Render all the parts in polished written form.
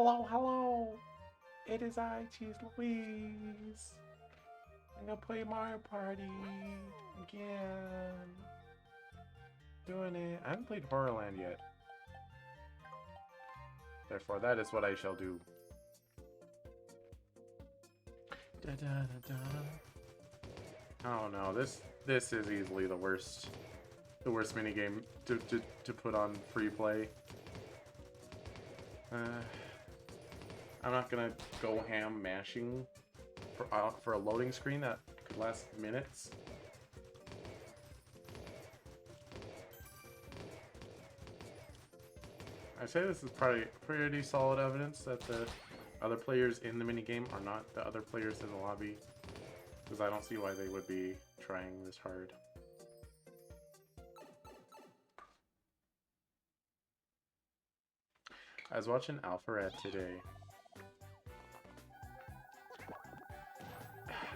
Hello, hello. It is I, Cheese Louise. I'm gonna play Mario Party again. Doing it. I haven't played Horrorland yet. Therefore, that is what I shall do. Da, da, da, da. Oh no, this is easily the worst minigame to put on free play. I'm not gonna go ham mashing for a loading screen that could last minutes. I say this is probably pretty solid evidence that the other players in the minigame are not the other players in the lobby, because I don't see why they would be trying this hard. I was watching Alpharad today.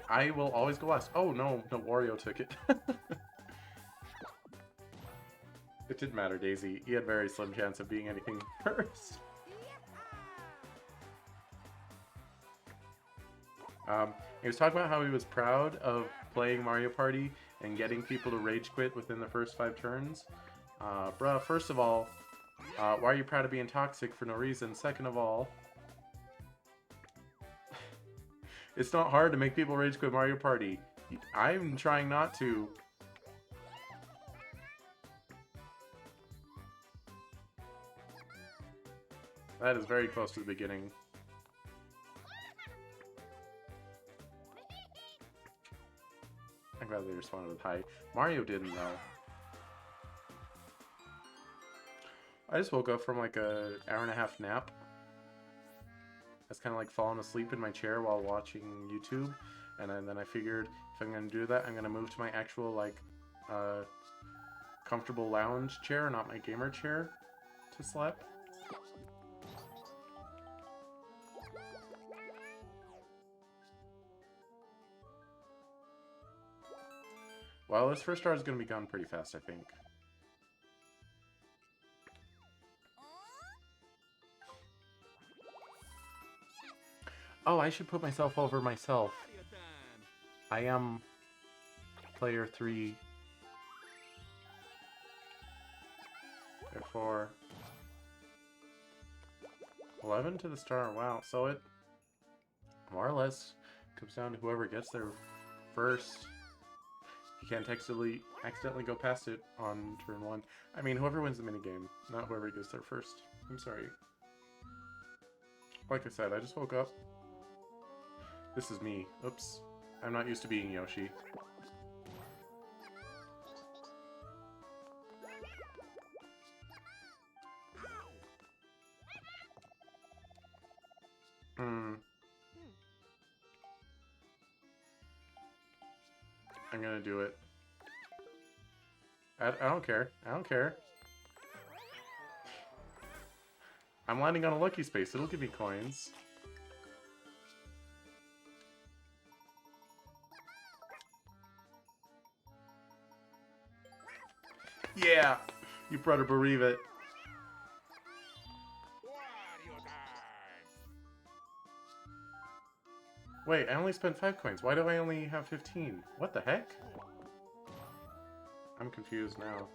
I will always go last. Oh no, Wario took it. It didn't matter, Daisy. He had very slim chance of being anything first. He was talking about how he was proud of playing Mario Party and getting people to rage quit within the first 5 turns. Bruh, first of all, why are you proud of being toxic for no reason? Second of all, it's not hard to make people rage quit Mario Party. I'm trying not to. That is very close to the beginning. I'm glad they responded with hi. Mario didn't though. I just woke up from like a hour-and-a-half nap. I was kind of like falling asleep in my chair while watching YouTube, and then I figured if I'm gonna do that, I'm gonna move to my actual like comfortable lounge chair, not my gamer chair, to sleep. Well, this first star is gonna be gone pretty fast, I think. Oh, I should put myself over myself. I am player 3. Therefore, 11 to the star. Wow, so it more or less comes down to whoever gets there first. You can't accidentally go past it on turn 1. I mean, whoever wins the minigame, not whoever gets there first. I'm sorry. Like I said, I just woke up. This is me. Oops. I'm not used to being Yoshi. I'm gonna do it. I don't care. I don't care. I'm landing on a lucky space. It'll give me coins. Yeah! You better believe it. Wait, I only spent 5 coins. Why do I only have 15? What the heck? I'm confused now.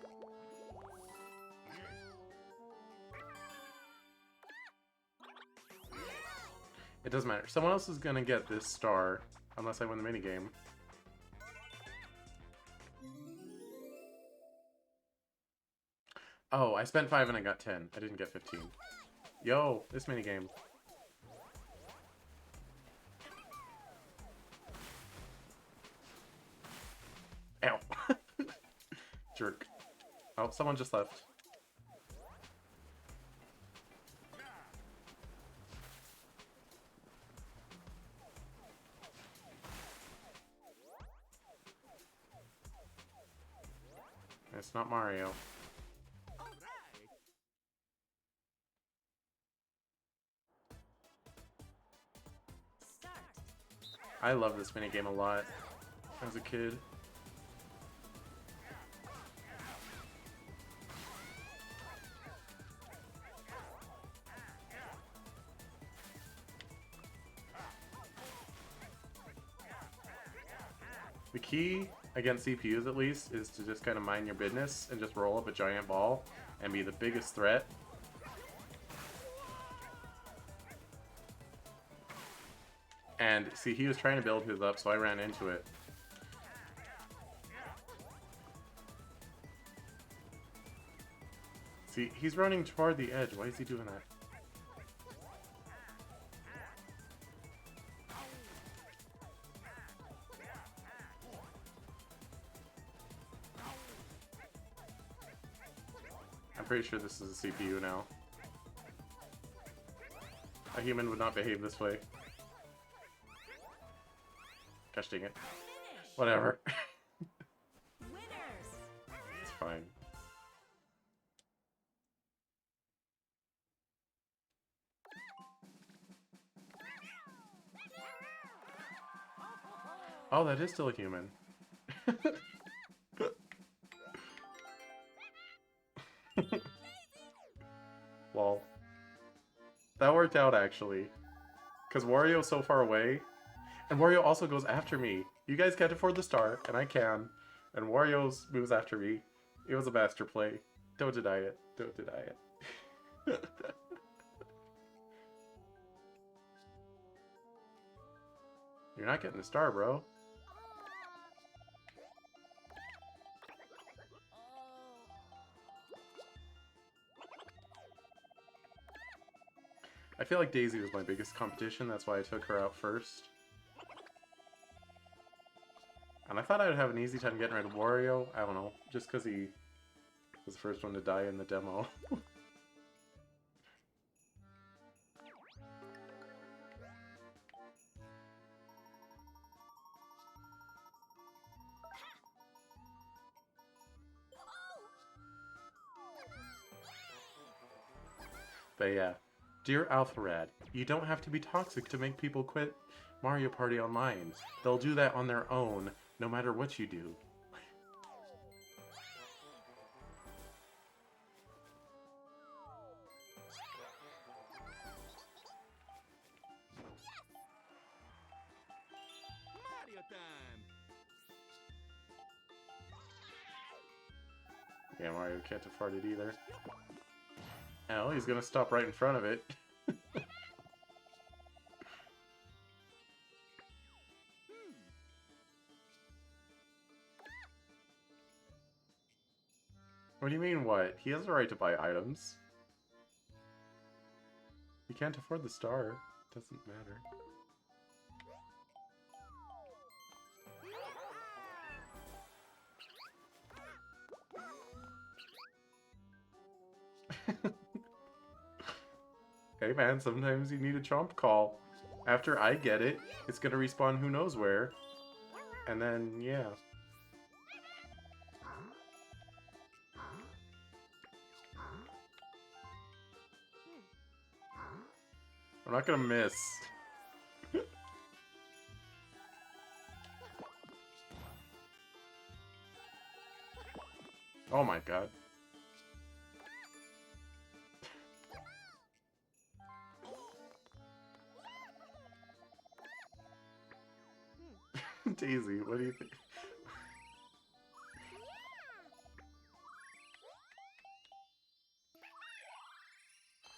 It doesn't matter. Someone else is gonna get this star, unless I win the minigame. Oh, I spent 5 and I got 10. I didn't get 15. Yo, this minigame. Ow. Jerk. Oh, someone just left. It's not Mario. I love this minigame a lot as a kid. The key, against CPUs at least, is to just kind of mind your business and just roll up a giant ball and be the biggest threat. And see, he was trying to build his up, so I ran into it. See, he's running toward the edge. Why is he doing that? I'm pretty sure this is a CPU now. A human would not behave this way. Gosh dang it. Whatever. It's fine. Oh, that is still a human. Well, that worked out actually. Because Wario's so far away. And Wario also goes after me. You guys can't afford the star, and I can. And Wario moves after me. It was a master play. Don't deny it. Don't deny it. You're not getting the star, bro. I feel like Daisy was my biggest competition. That's why I took her out first. And I thought I would have an easy time getting rid of Wario. I don't know. Just because he was the first one to die in the demo. But yeah. Dear Alpharad, you don't have to be toxic to make people quit Mario Party Online. They'll do that on their own, no matter what you do. Mario time. Yeah, Mario can't afford it either. Oh, he's gonna stop right in front of it. What do you mean, what? He has the right to buy items. He can't afford the star. Doesn't matter. Hey man, sometimes you need a chomp call. After I get it, it's gonna respawn who knows where. And then, yeah. I'm not gonna miss. Oh my god. Daisy, what do you think?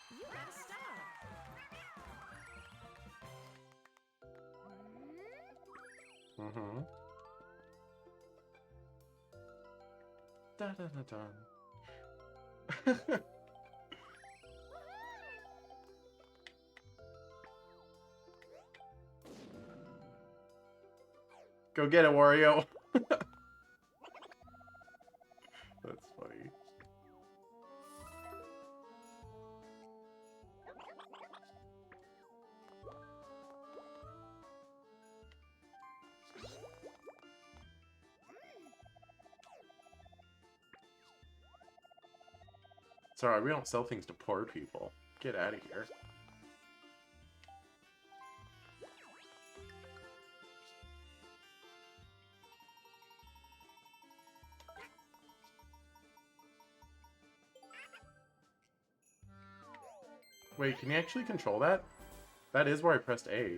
You got a star. Mm-hmm. Da da da da. Go get it, Wario. That's funny. Sorry, we don't sell things to poor people. Get out of here. Wait, can you actually control that? That is where I pressed A.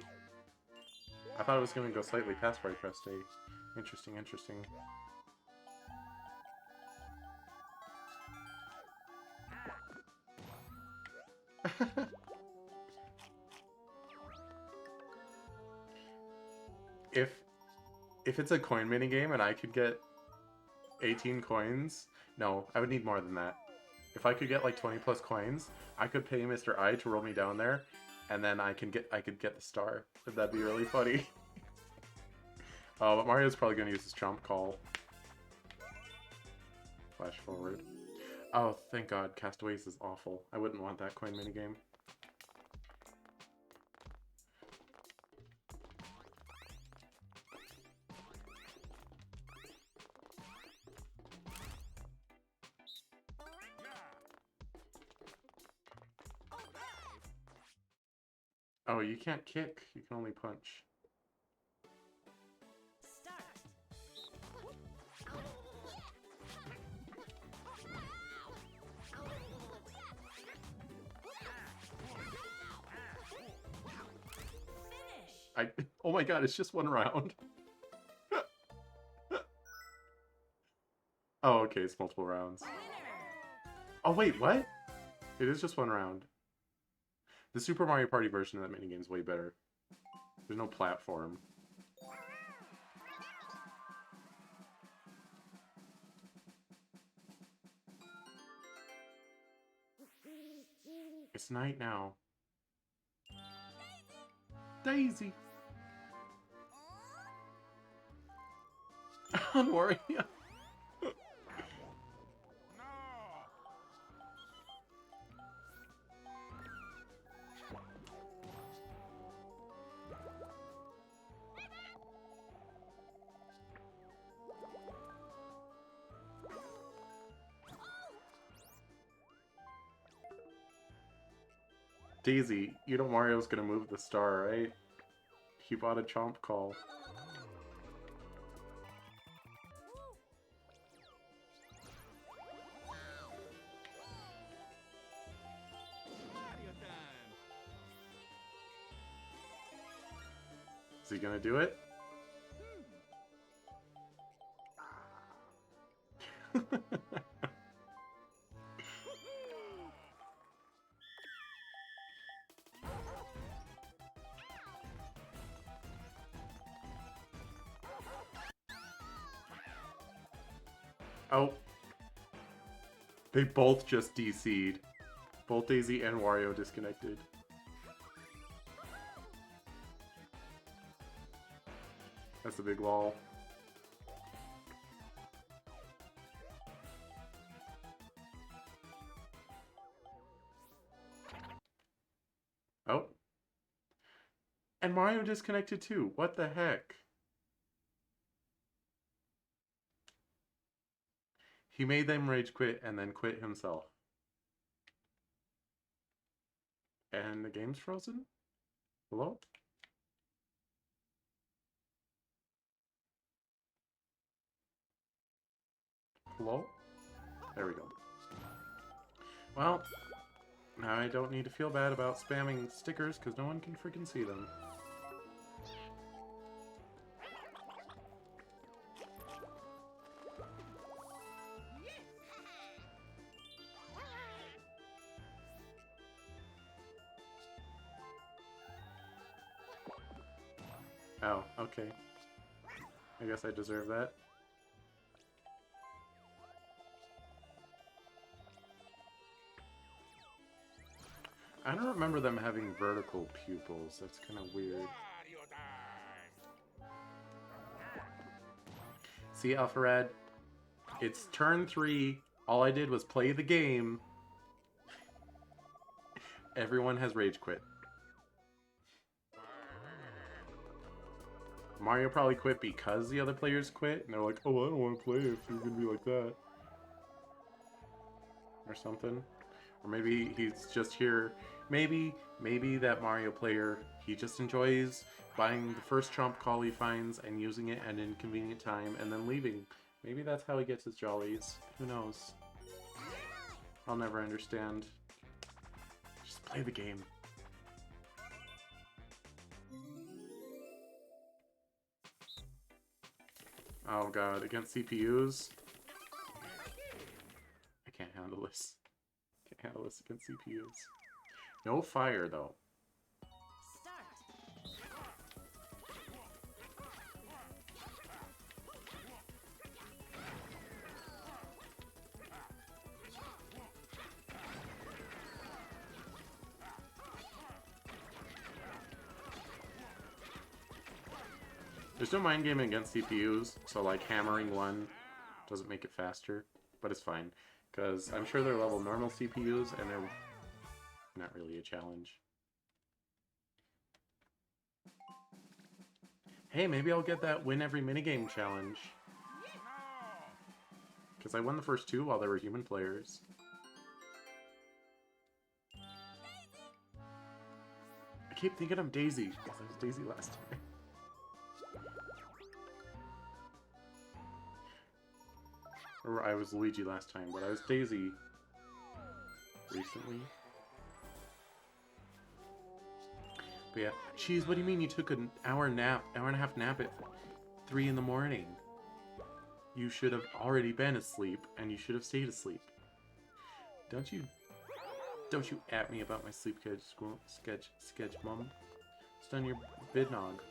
I thought it was going to go slightly past where I pressed A. Interesting, interesting. If it's a coin mini game and I could get 18 coins, no, I would need more than that. If I could get like 20 plus coins, I could pay Mr. I to roll me down there, and then I could get the star. That'd be really funny. Oh, but Mario's probably gonna use his Chomp Call. Flash forward. Oh, thank God, Castaways is awful. I wouldn't want that coin minigame. Oh, you can't kick. You can only punch. Start. Finish. Oh my God, it's just one round. Oh, okay, it's multiple rounds. Winner. Oh wait, what? It is just one round. The Super Mario Party version of that minigame is way better. There's no platform. It's night now. Daisy! On Wario. Daisy, you know Mario's gonna move the star, right? He bought a Chomp Call. Mario time. Is he gonna do it? Oh. They both just DC'd. Both Daisy and Wario disconnected. That's a big wall. Oh. And Mario disconnected too. What the heck? He made them rage quit and then quit himself. And the game's frozen? Hello? Hello? There we go. Well, now I don't need to feel bad about spamming stickers because no one can freaking see them. Oh, okay. I guess I deserve that. I don't remember them having vertical pupils. That's kind of weird. Mario time. See, Alpharad? It's turn 3. All I did was play the game. Everyone has rage quit. Mario probably quit because the other players quit, and they're like, oh, I don't want to play if you're going to be like that. Or something. Or maybe he's just here. Maybe that Mario player, he just enjoys buying the first Chomp Call he finds and using it at an inconvenient time and then leaving. Maybe that's how he gets his jollies. Who knows? I'll never understand. Just play the game. Oh god, against CPUs? I can't handle this. Can't handle this against CPUs. No fire, though. Start. There's no mind gaming against CPUs, so like hammering one doesn't make it faster, but it's fine. Because I'm sure they're level normal CPUs, and they're not really a challenge. Hey, maybe I'll get that win every minigame challenge. Because I won the first two while there were human players. I keep thinking I'm Daisy, because I was Daisy last time. Or I was Luigi last time, but I was Daisy recently. But yeah, Cheese, what do you mean you took an hour and a half nap at 3 in the morning? You should have already been asleep, and you should have stayed asleep. Don't you at me about my sleep sketch, Mum. It's on your vidnog.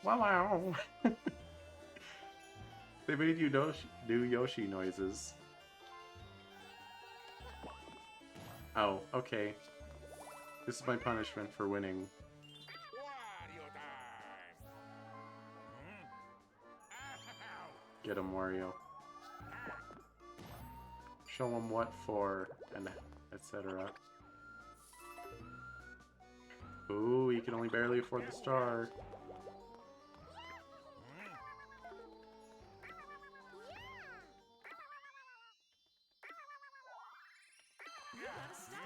Wow. They made you do Yoshi noises. Oh, okay. This is my punishment for winning. Wario time! Get him, Wario. Show him what for, and etc. Ooh, he can only barely afford the star. You got a star.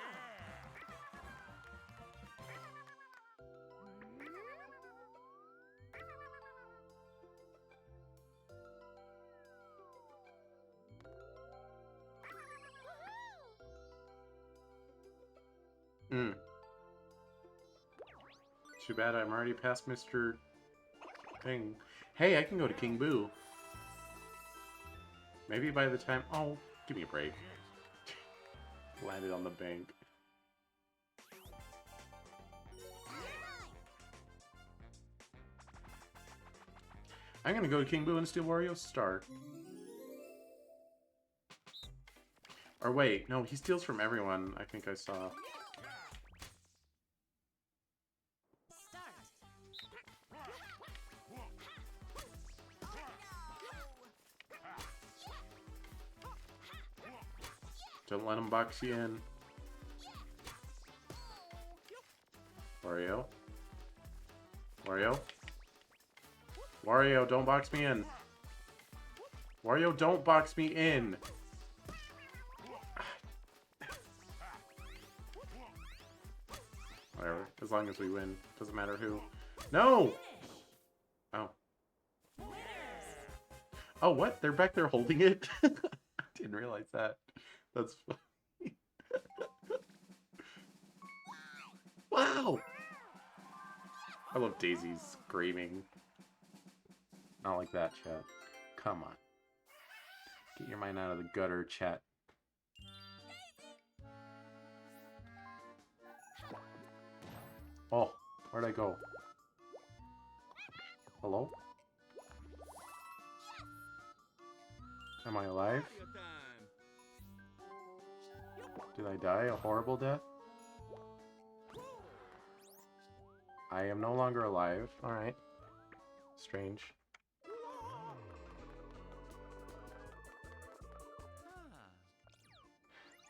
Hmm. Too bad I'm already past Mr. Thing. Hey, I can go to King Boo. Maybe by the time... Oh, give me a break. Landed on the bank. I'm gonna go to King Boo and steal Wario's star. Or wait, no, he steals from everyone, I think I saw. Start. Don't let him box you in. Wario? Wario? Wario, don't box me in. Wario, don't box me in. Whatever, as long as we win. Doesn't matter who. No! Oh. Oh, what? They're back there holding it? I didn't realize that. That's funny. Wow! I love Daisy screaming. Not like that, chat. Come on. Get your mind out of the gutter, chat. Oh, where'd I go? Hello? Am I alive? Wario time! Did I die a horrible death? I am no longer alive. Alright. Strange.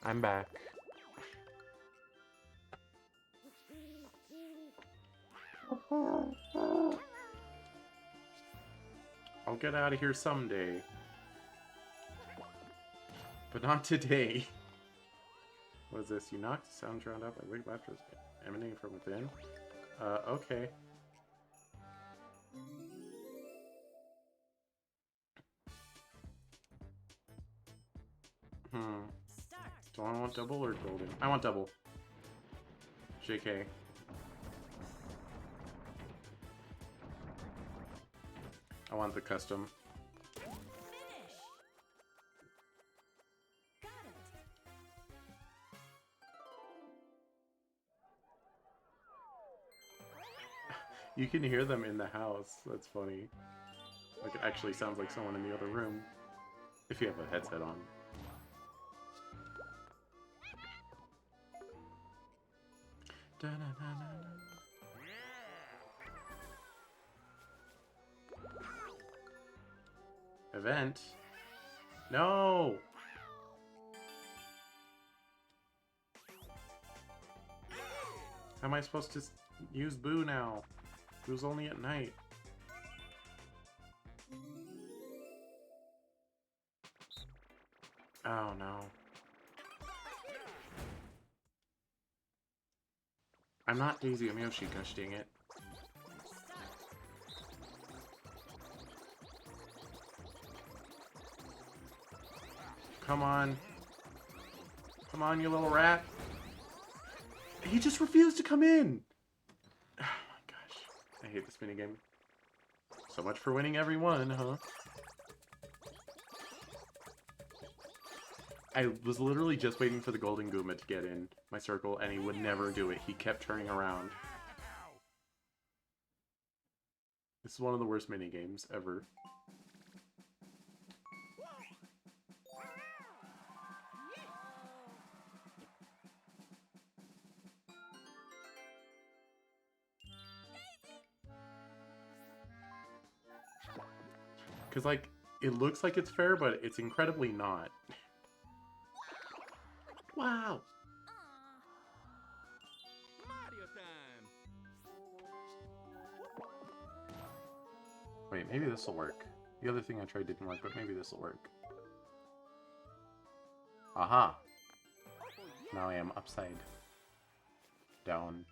I'm back. I'll get out of here someday. But not today. What is this? You knocked the sound drowned out by weak laughter emanating from within? Okay. Start. Do I want double or golden? I want double. JK. want the custom. Finish. Got it. You can hear them in the house. That's funny. Like, it actually sounds like someone in the other room. If you have a headset on. Da-na-na-na-na. Event? No! How am I supposed to use Boo now? Boo's only at night. Oh no. I'm not Daisy, I'm Yoshi, gosh dang it. Come on. Come on, you little rat. He just refused to come in! Oh my gosh. I hate this minigame. So much for winning every one, huh? I was literally just waiting for the golden Goomba to get in my circle, and he would never do it. He kept turning around. This is one of the worst minigames ever. Because, like, it looks like it's fair, but it's incredibly not. Wow! Mario time. Wait, maybe this will work. The other thing I tried didn't work, but maybe this will work. Aha! Now I am upside down.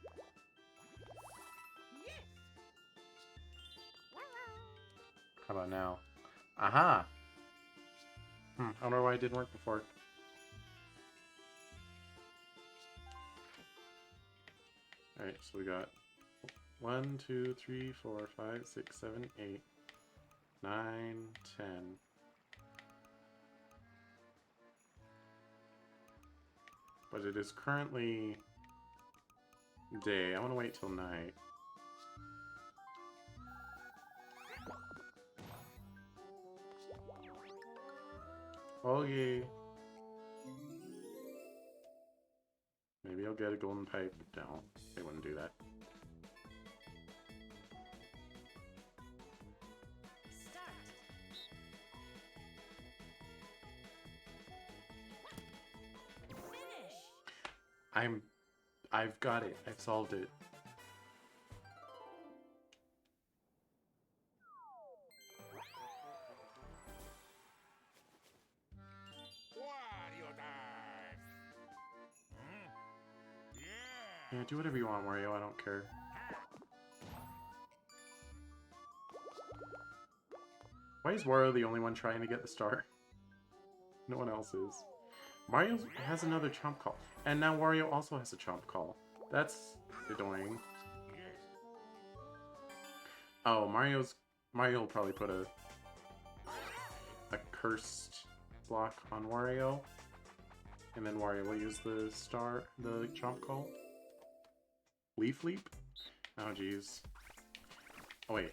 How about now? Aha! I wonder why it didn't work before. Alright, so we got 1, 2, 3, 4, 5, 6, 7, 8, 9, 10. But it is currently day. I want to wait till night. Oh yeah. Maybe I'll get a golden pipe. No, they wouldn't do that. Start. Finish. I've got it. I've solved it. Wario time. Yeah. Yeah, do whatever you want, Wario. I don't care. Why is Wario the only one trying to get the star? No one else is. Mario has another chomp call. And now Wario also has a chomp call. That's annoying. Oh, Mario will probably put a cursed block on Wario. And then Wario will use the chomp call. Leaf Leap? Oh, jeez. Oh, wait.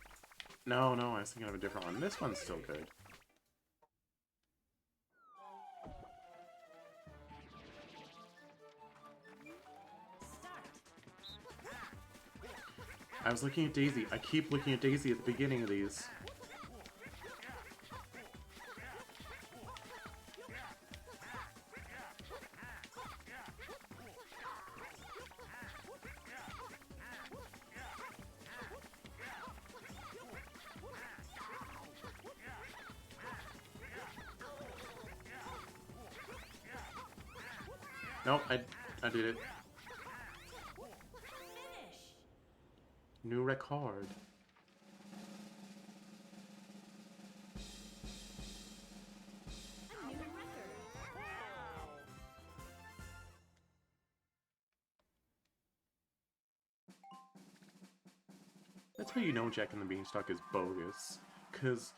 No, I was thinking of a different one. This one's still good. Start. I was looking at Daisy. I keep looking at Daisy at the beginning of these. Nope, I did it. Finish. New record. A new record. That's how you know Jack and the Beanstalk is bogus. Cause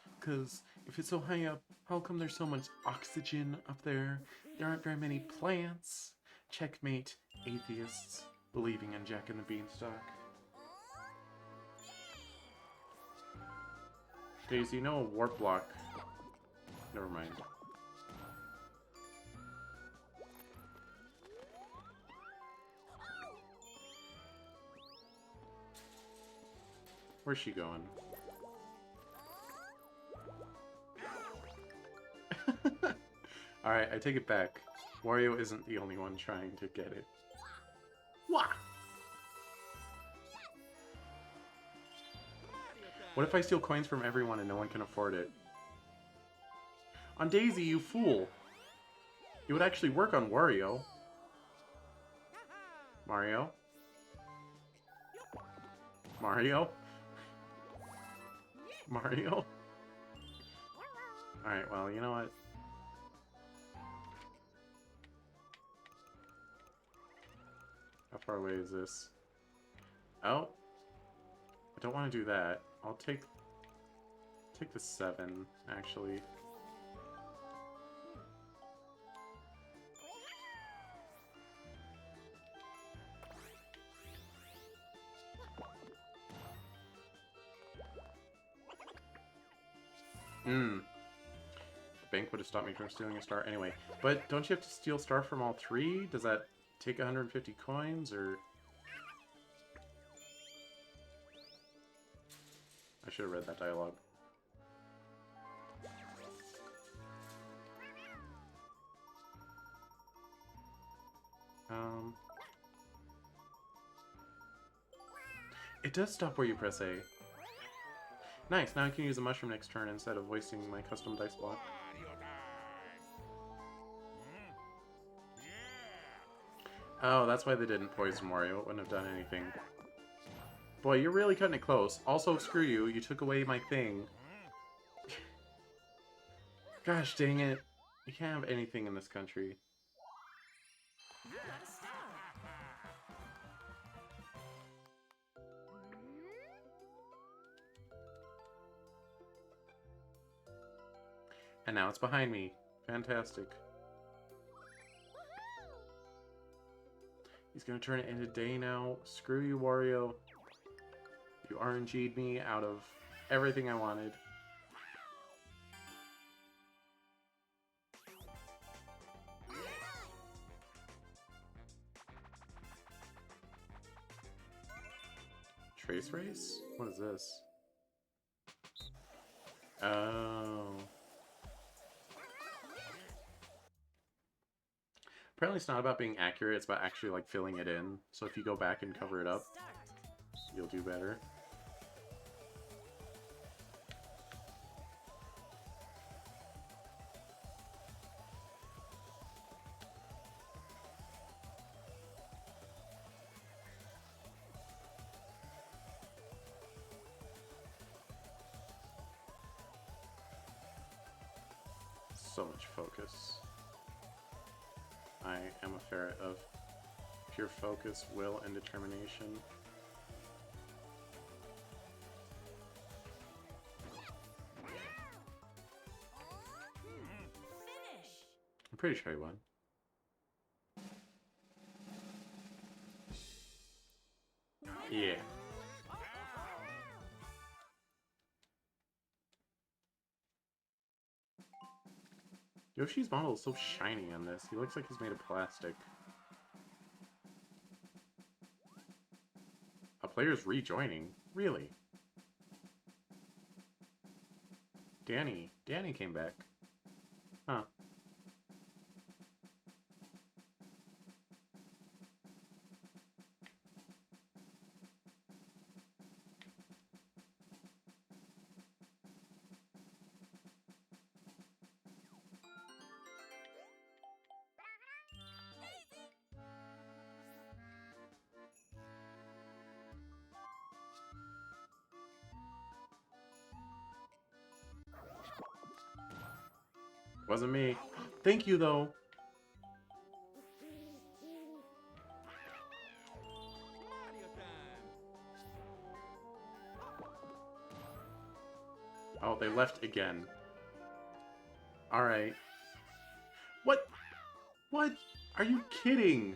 if it's so high up, how come there's so much oxygen up there? There aren't very many plants. Checkmate, atheists believing in Jack and the Beanstalk. Daisy, no warp block. Never mind. Where's she going? Alright, I take it back. Wario isn't the only one trying to get it. Wah! What if I steal coins from everyone and no one can afford it? On Daisy, you fool! It would actually work on Wario. Mario? Mario? Mario? Alright, well, you know what? How far away is this? Oh. I don't want to do that. I'll take the 7, actually. The bank would have stopped me from stealing a star anyway. But don't you have to steal star from all 3? Does that take 150 coins, or... I should have read that dialogue. It does stop where you press A. Nice, now I can use a mushroom next turn instead of wasting my custom dice block. Mario time. Oh, that's why they didn't poison Wario. It wouldn't have done anything. Boy, you're really cutting it close. Also, screw you. You took away my thing. Gosh dang it. You can't have anything in this country. You got a star. And now it's behind me. Fantastic. He's gonna turn it into day now. Screw you, Wario. You RNG'd me out of everything I wanted. Trace race? What is this? Oh. Apparently it's not about being accurate, it's about actually like filling it in. So if you go back and cover it up, Start. you'll do better. So much focus. I am a ferret of pure focus, will, and determination. Finish. I'm pretty sure he won. Yeah. Yoshi's model is so shiny on this. He looks like he's made of plastic. A player's rejoining? Really? Danny came back. Huh. Wasn't me. Thank you, though. Mario time. Oh, they left again. Alright. What? What? Are you kidding?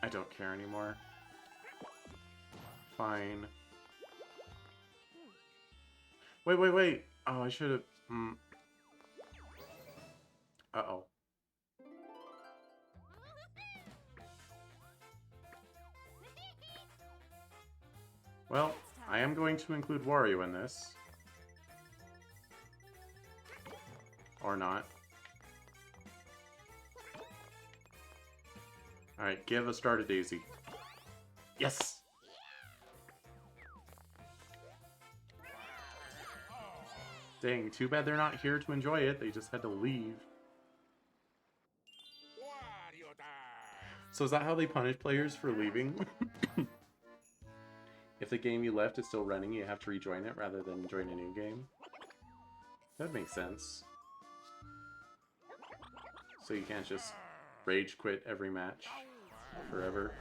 I don't care anymore. Fine. Wait, wait, wait. Oh, I should have... Uh-oh. Well, I am going to include Wario in this. Or not. Alright, give a star to Daisy. Yes! Dang, too bad they're not here to enjoy it. They just had to leave. Wario time! So is that how they punish players for leaving? If the game you left is still running, you have to rejoin it rather than join a new game? That makes sense. So you can't just rage quit every match forever.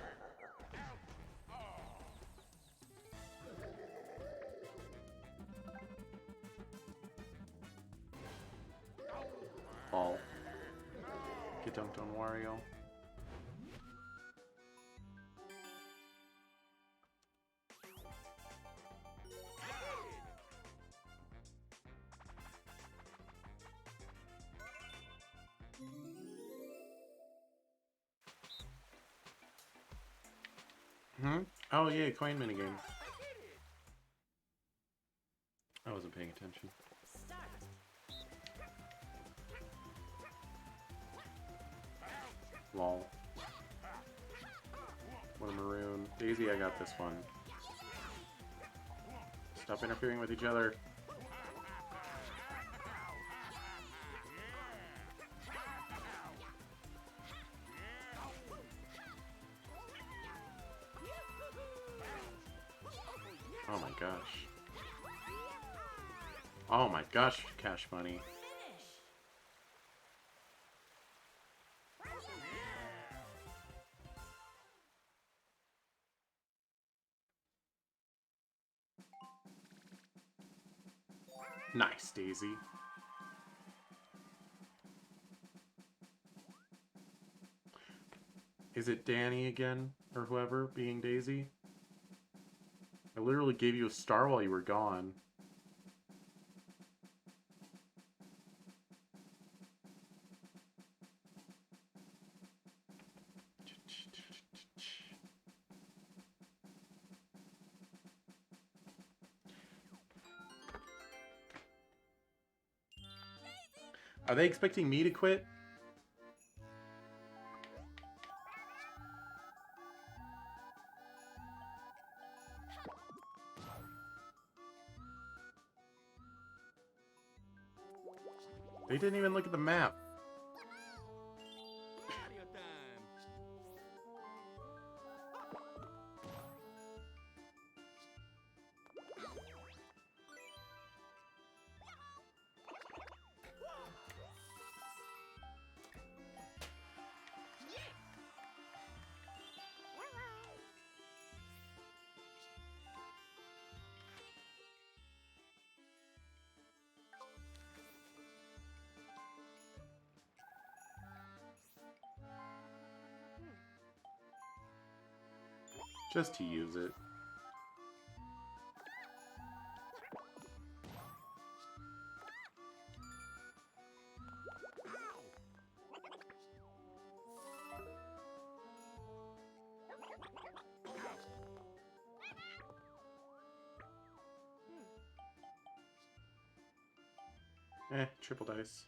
Ball. Get dunked on Wario. Oh yeah, coin minigame. I wasn't paying attention. Start. Lol. What a maroon. Daisy, I got this one. Stop interfering with each other. Oh my gosh. Oh my gosh, cash money. Finish. Nice, Daisy. Is it Danny again? Or whoever, being Daisy? I literally gave you a star while you were gone. Are they expecting me to quit? They didn't even look at the map. Mario time! Just to use it. Triple dice.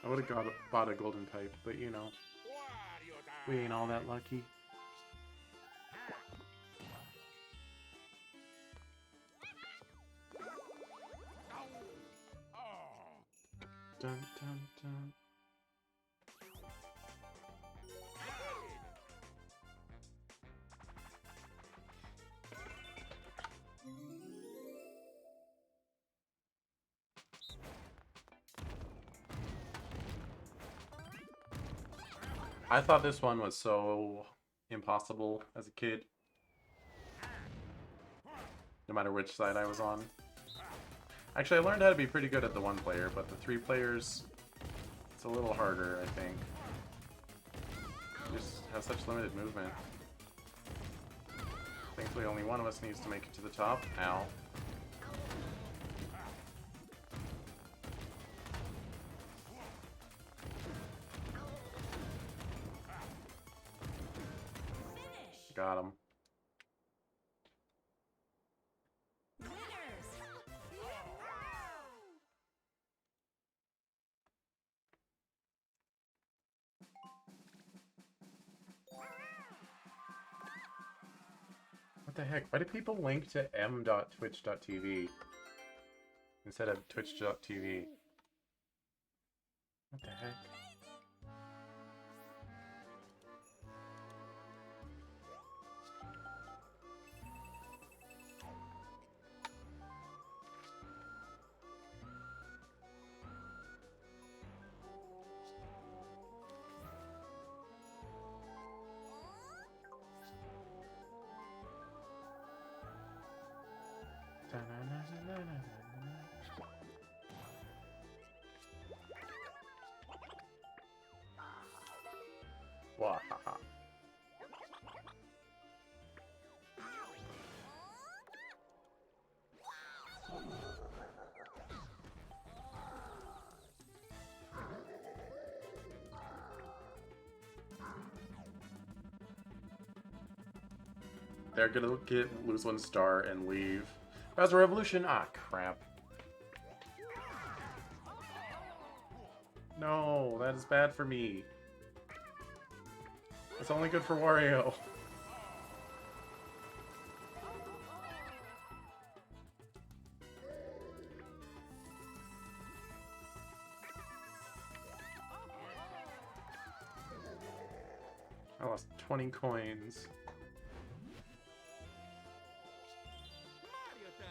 I would have bought a golden pipe, but you know, Wario we time! ain't all that lucky. Oh! Dun dun dun. I thought this one was so impossible as a kid. No matter which side I was on. Actually, I learned how to be pretty good at the one player, but the 3 players, it's a little harder, I think. You just have such limited movement. Thankfully, only one of us needs to make it to the top. Ow. Finish. Got him. Winners. What the heck? Why do people link to m.twitch.tv instead of twitch.tv? What the heck? Wahaha. They're gonna lose 1 star and leave. Bowser Revolution? Ah, crap. No, that is bad for me. It's only good for Wario. I lost 20 coins. Mario time.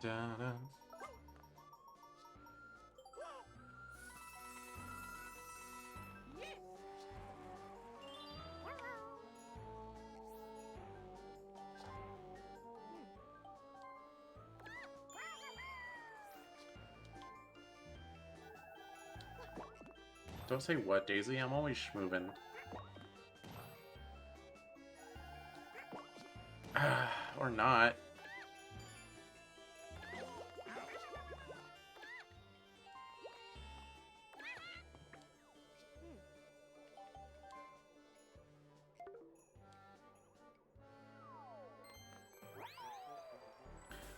Da-da. Don't say what, Daisy? I'm always schmovin'. Or not.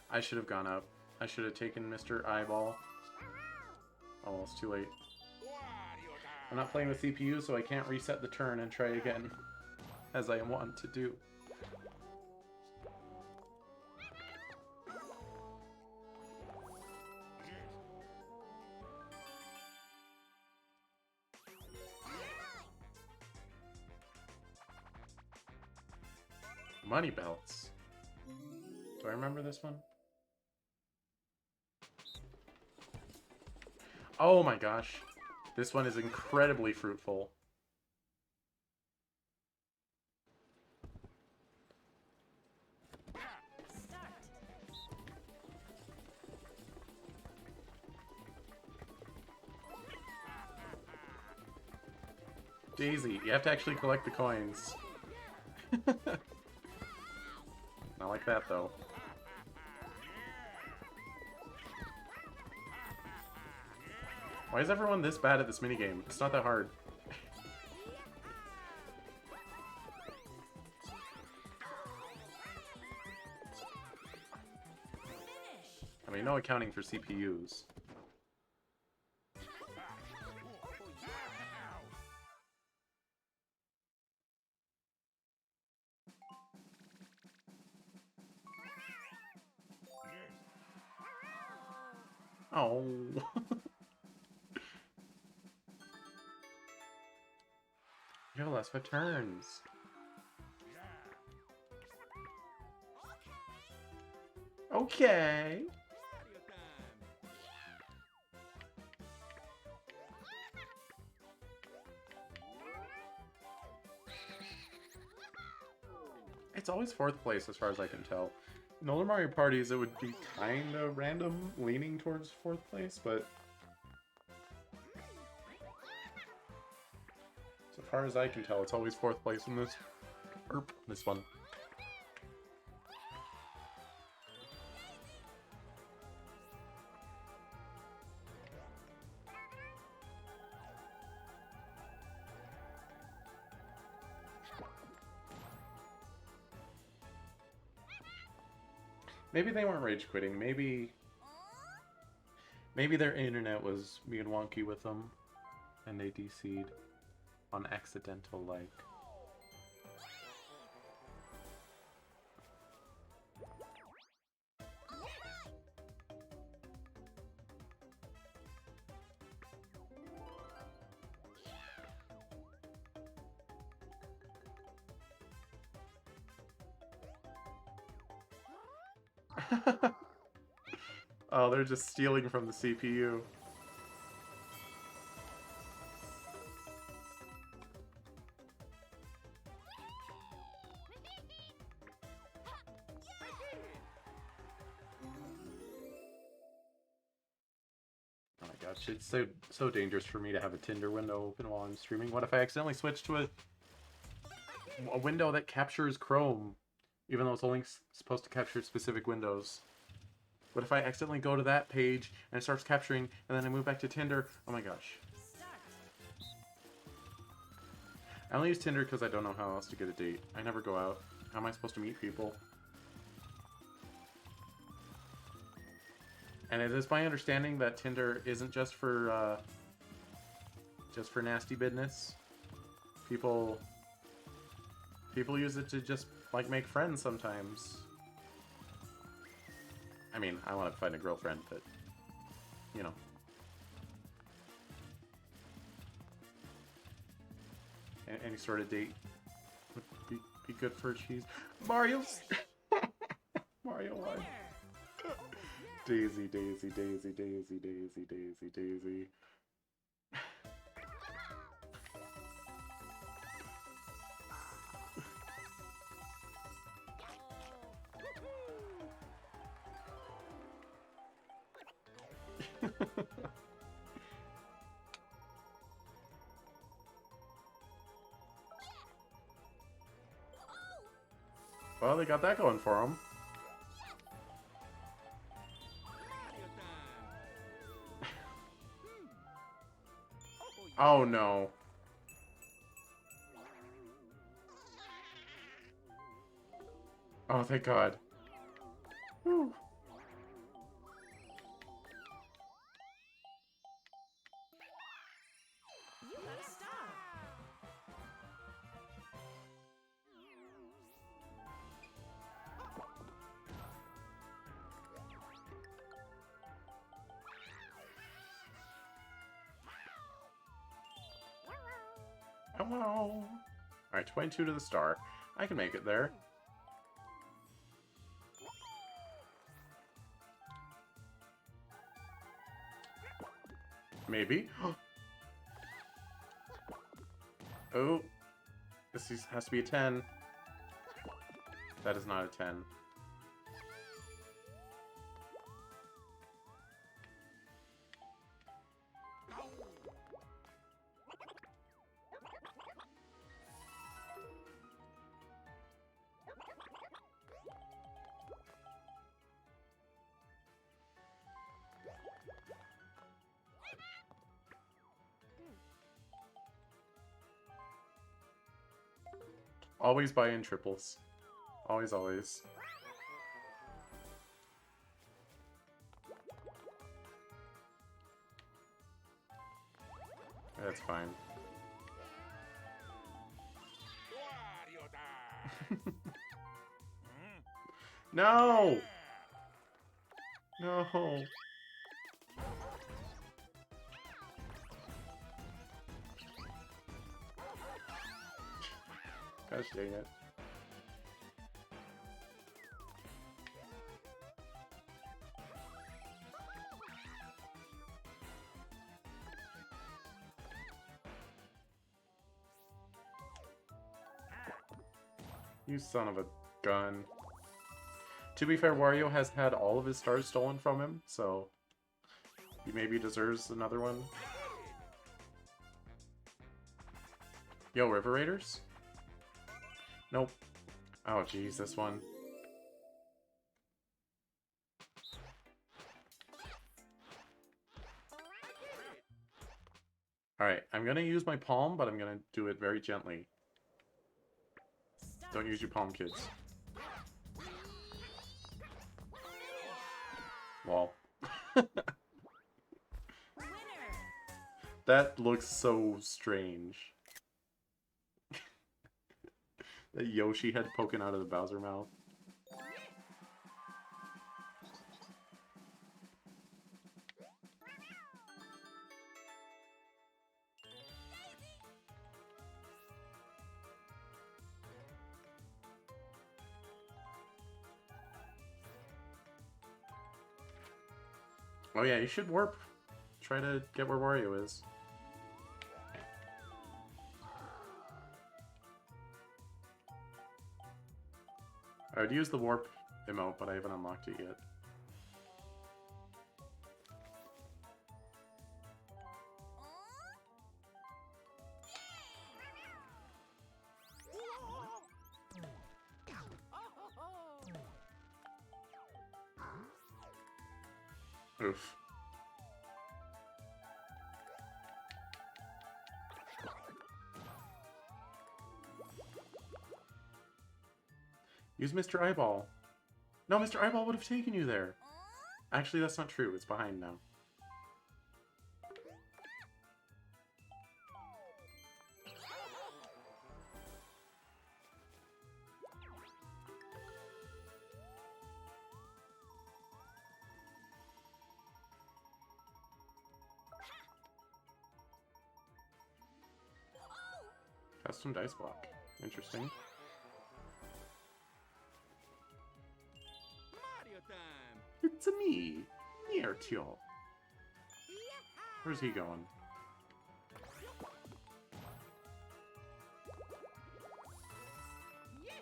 I should have gone up. I should have taken Mr. Eyeball. Oh, it's too late. Wario I'm time. not playing with CPU, so I can't reset the turn and try again, as I want to do. Money belts. Do I remember this one? Oh my gosh. This one is incredibly fruitful. Start. Daisy, you have to actually collect the coins. Not like that, though. Why is everyone this bad at this minigame? It's not that hard. Finish. I mean, no accounting for CPUs. Oh. You have the last 5 turns. Okay. Mario time. It's always 4th place as far as I can tell. In older Mario parties, it would be kind of random, leaning towards 4th place, but so far as I can tell, it's always 4th place in this one. Maybe they weren't rage quitting. Maybe their internet was being wonky with them, and they DC'd on accidental, like. Oh, they're just stealing from the CPU. Oh my gosh, it's so dangerous for me to have a Tinder window open while I'm streaming. What if I accidentally switch to a window that captures Chrome, even though it's only supposed to capture specific windows? What if I accidentally go to that page and it starts capturing, and then I move back to Tinder? Oh my gosh. Start. I only use Tinder because I don't know how else to get a date. I never go out. How am I supposed to meet people? And it is my understanding that Tinder isn't just for nasty business. People use it to just like make friends sometimes. I mean, I want to find a girlfriend, but you know. Any sort of date would be good for cheese. Mario's Mario won. Winner. Daisy, Daisy, Daisy, Daisy, Daisy, Daisy, Daisy. Well, they got that going for them. Mario time. Oh no. Oh, thank God. Whew. You got a star. Hello. Alright, 22 to the star. I can make it there. Maybe. Oh. Has to be a 10. That is not a 10. Always buy in triples. Always, always. That's fine. Wario time. No! No! Gosh dang it. You son of a gun. To be fair, Wario has had all of his stars stolen from him, so he maybe deserves another one. Yo, River Raiders? Nope. Oh, jeez, this one. Alright, I'm gonna use my palm, but I'm gonna do it very gently. Start. Don't use your palm, kids. Lol. Winner. That looks so strange. That Yoshi head poking out of the Bowser mouth. Oh yeah, you should warp. Try to get where Wario is. I would use the warp emote, but I haven't unlocked it yet. Oof. Use Mr. Eyeball. No, Mr. Eyeball would have taken you there. Actually, that's not true. It's behind now. Custom dice block. Interesting. Mario time! It's me, Myrtio. Where's he going? Yes.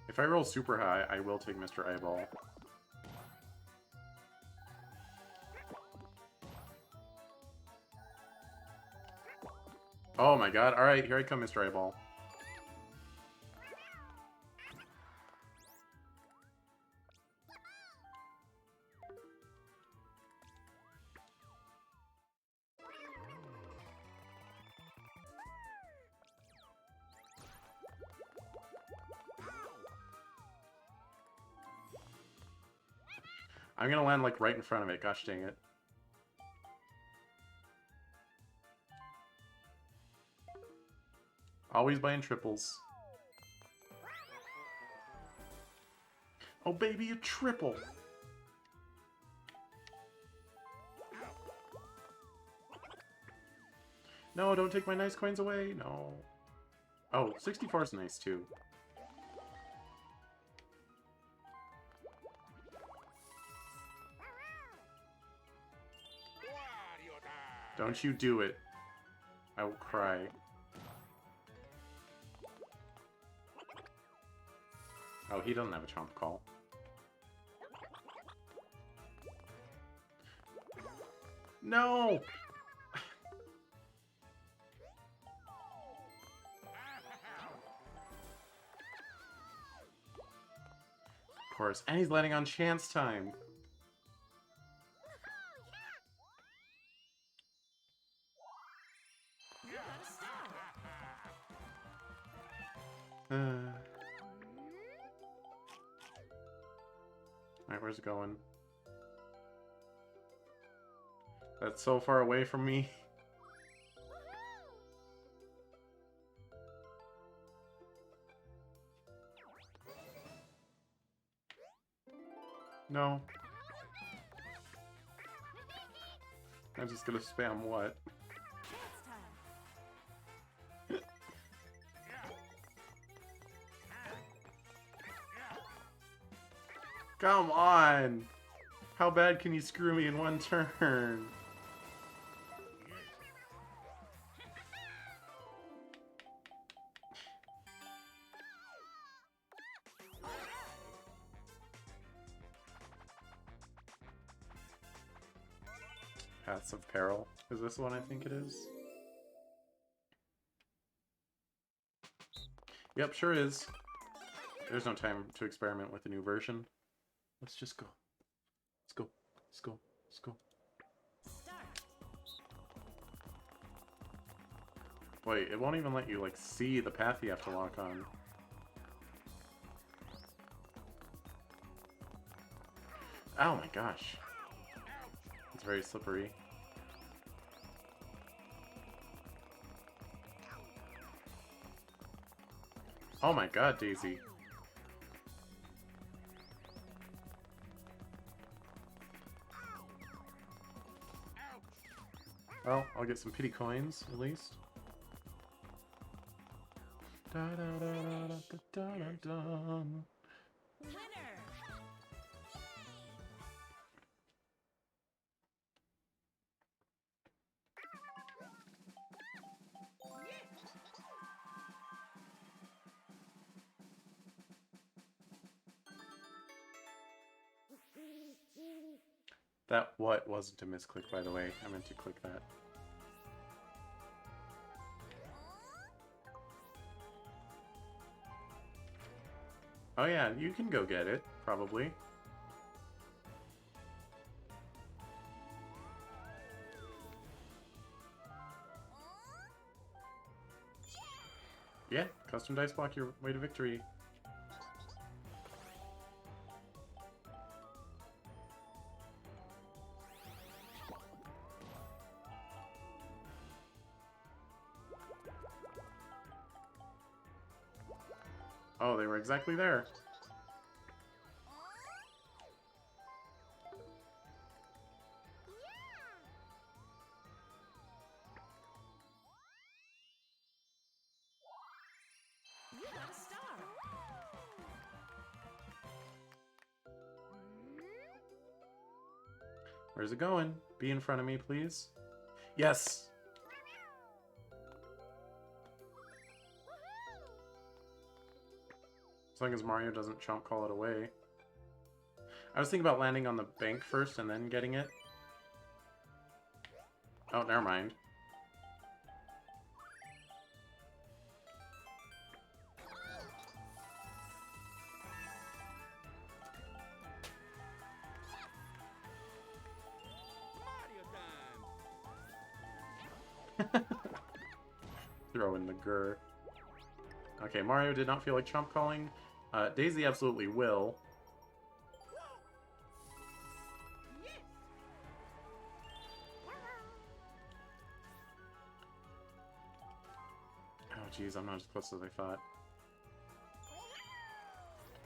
If I roll super high, I will take Mr. Eyeball. Oh my god. Alright, here I come, Mr. Eyeball. I'm gonna land, like, right in front of it. Gosh dang it. Always buying triples. Oh, baby, a triple! No, don't take my nice coins away. No. Oh, 64 is nice, too. Wario time! Don't you do it. I will cry. Oh, he doesn't have a chomp call. No! Of course, and he's landing on chance time. You got a star. Alright, where's it going? That's so far away from me. No. I'm just gonna spam what? Dance time. Come on! How bad can you screw me in one turn? Paths of Peril. Is this one I think it is? Yep, sure is. There's no time to experiment with the new version. Let's just go. Let's go. Let's go. Let's go. Start. Wait, it won't even let you, like, see the path you have to walk on. Oh my gosh. It's very slippery. Oh my god, Daisy. Well, I'll get some pity coins, at least. Da da da da da da da da. Winner. That what wasn't a misclick, by the way. I meant to click that. Oh yeah, you can go get it, probably. Yeah, custom dice block your way to victory. Oh, they were exactly there. You got a star. Where's it going? Be in front of me, please. Yes! As long as Mario doesn't chomp call it away. I was thinking about landing on the bank first and then getting it. Oh, never mind. Mario time. Throw in the grr. Okay, Mario did not feel like chomp calling. Daisy absolutely will. Oh jeez, I'm not as close as I thought.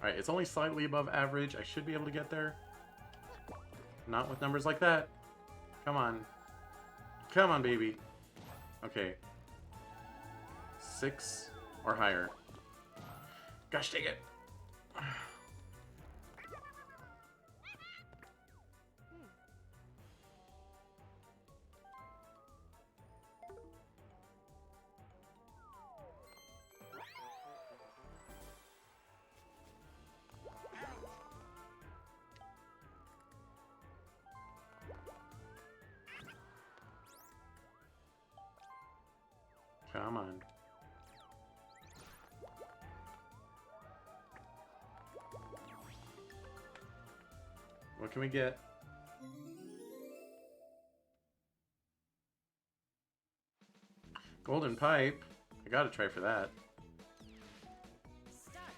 Alright, it's only slightly above average. I should be able to get there. Not with numbers like that. Come on. Come on, baby. Okay. 6 or higher. Gosh dang it. Come on. What can we get? Golden pipe. I gotta try for that. Start.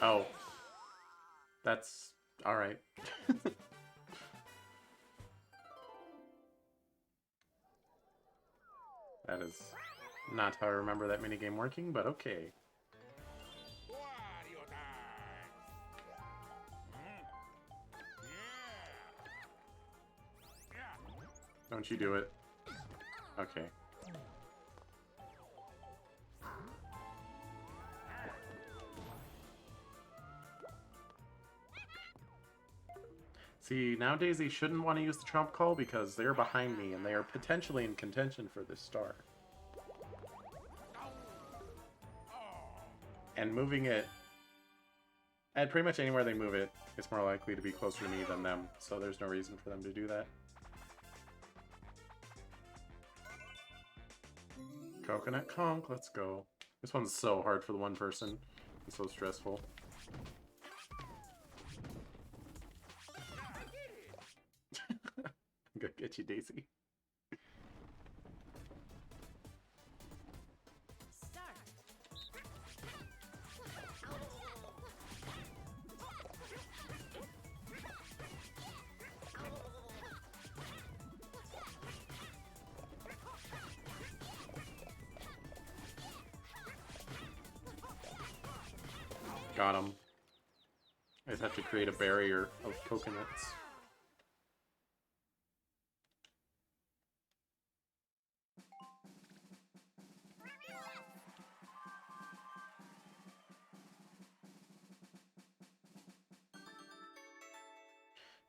Oh. That's alright. That is not how I remember that minigame working, but okay. Wario time. Don't you do it. Okay. See, now Daisy shouldn't want to use the trump call because they're behind me and they are potentially in contention for this star. And moving it, and pretty much anywhere they move it, it's more likely to be closer to me than them, so there's no reason for them to do that. Coconut Conk, let's go. This one's so hard for the one person. It's so stressful. I'm gonna get you, Daisy. Start. Got him. I just have to create a barrier of coconuts.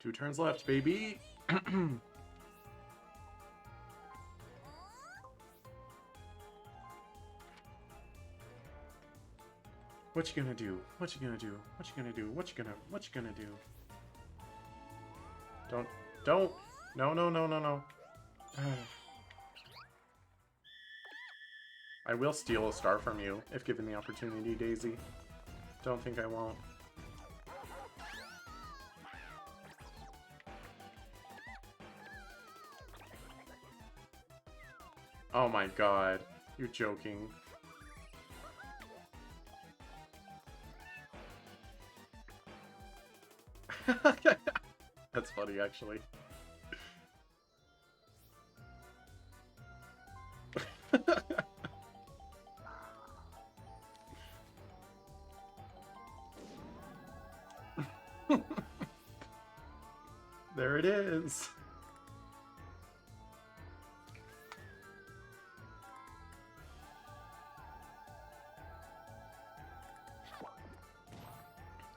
Two turns left, baby. What you gonna do? What you gonna do? What you gonna do? What you gonna do? Don't. No, no, no, no, no. I will steal a star from you if given the opportunity, Daisy. Don't think I won't. Oh my god. You're joking. That's funny, actually. There it is.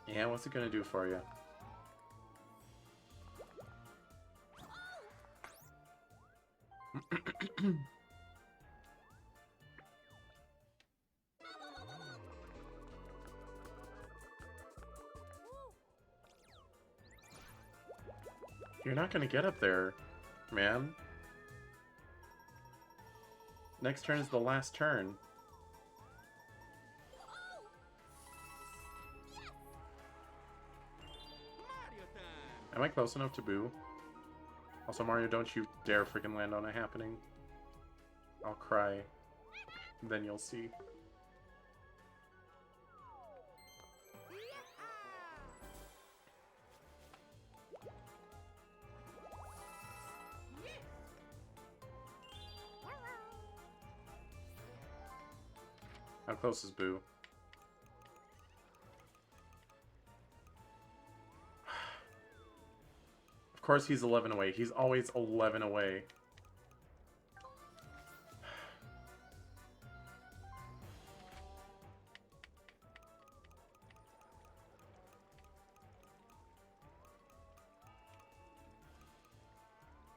Yeah, what's it gonna do for you? You're not gonna get up there, man. Next turn is the last turn. Am I close enough to boo? Also, Mario, don't you dare freaking land on a happening. I'll cry. Then you'll see. How close is Boo? Of course he's 11 away. He's always 11 away.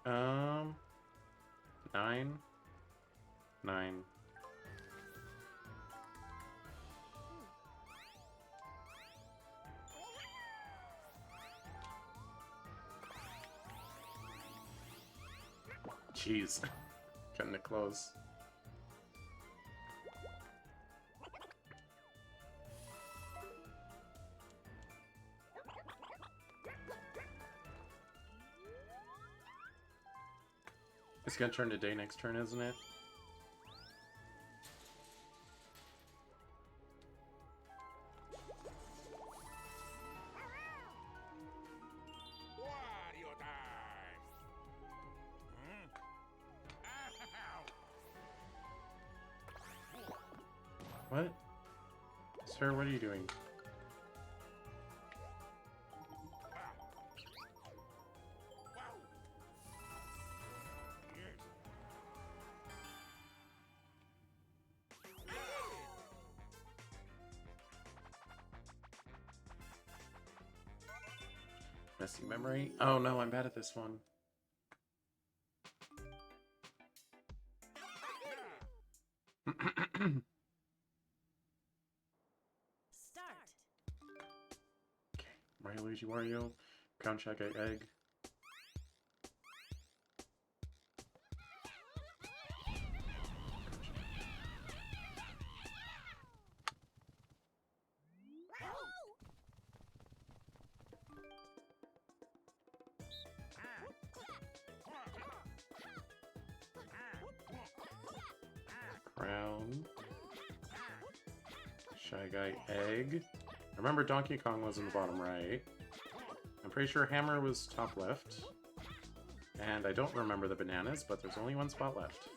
Um, 9. Jeez. Cutting it close. It's gonna turn to day next turn, isn't it? What? Sir, what are you doing? Messy memory. Oh no, I'm bad at this one. Start. Okay, Mario, Luigi, Wario, Crown Shack Egg. Crown. Shy Guy Egg. I remember Donkey Kong was in the bottom right. I'm pretty sure Hammer was top left. And I don't remember the bananas, but there's only one spot left.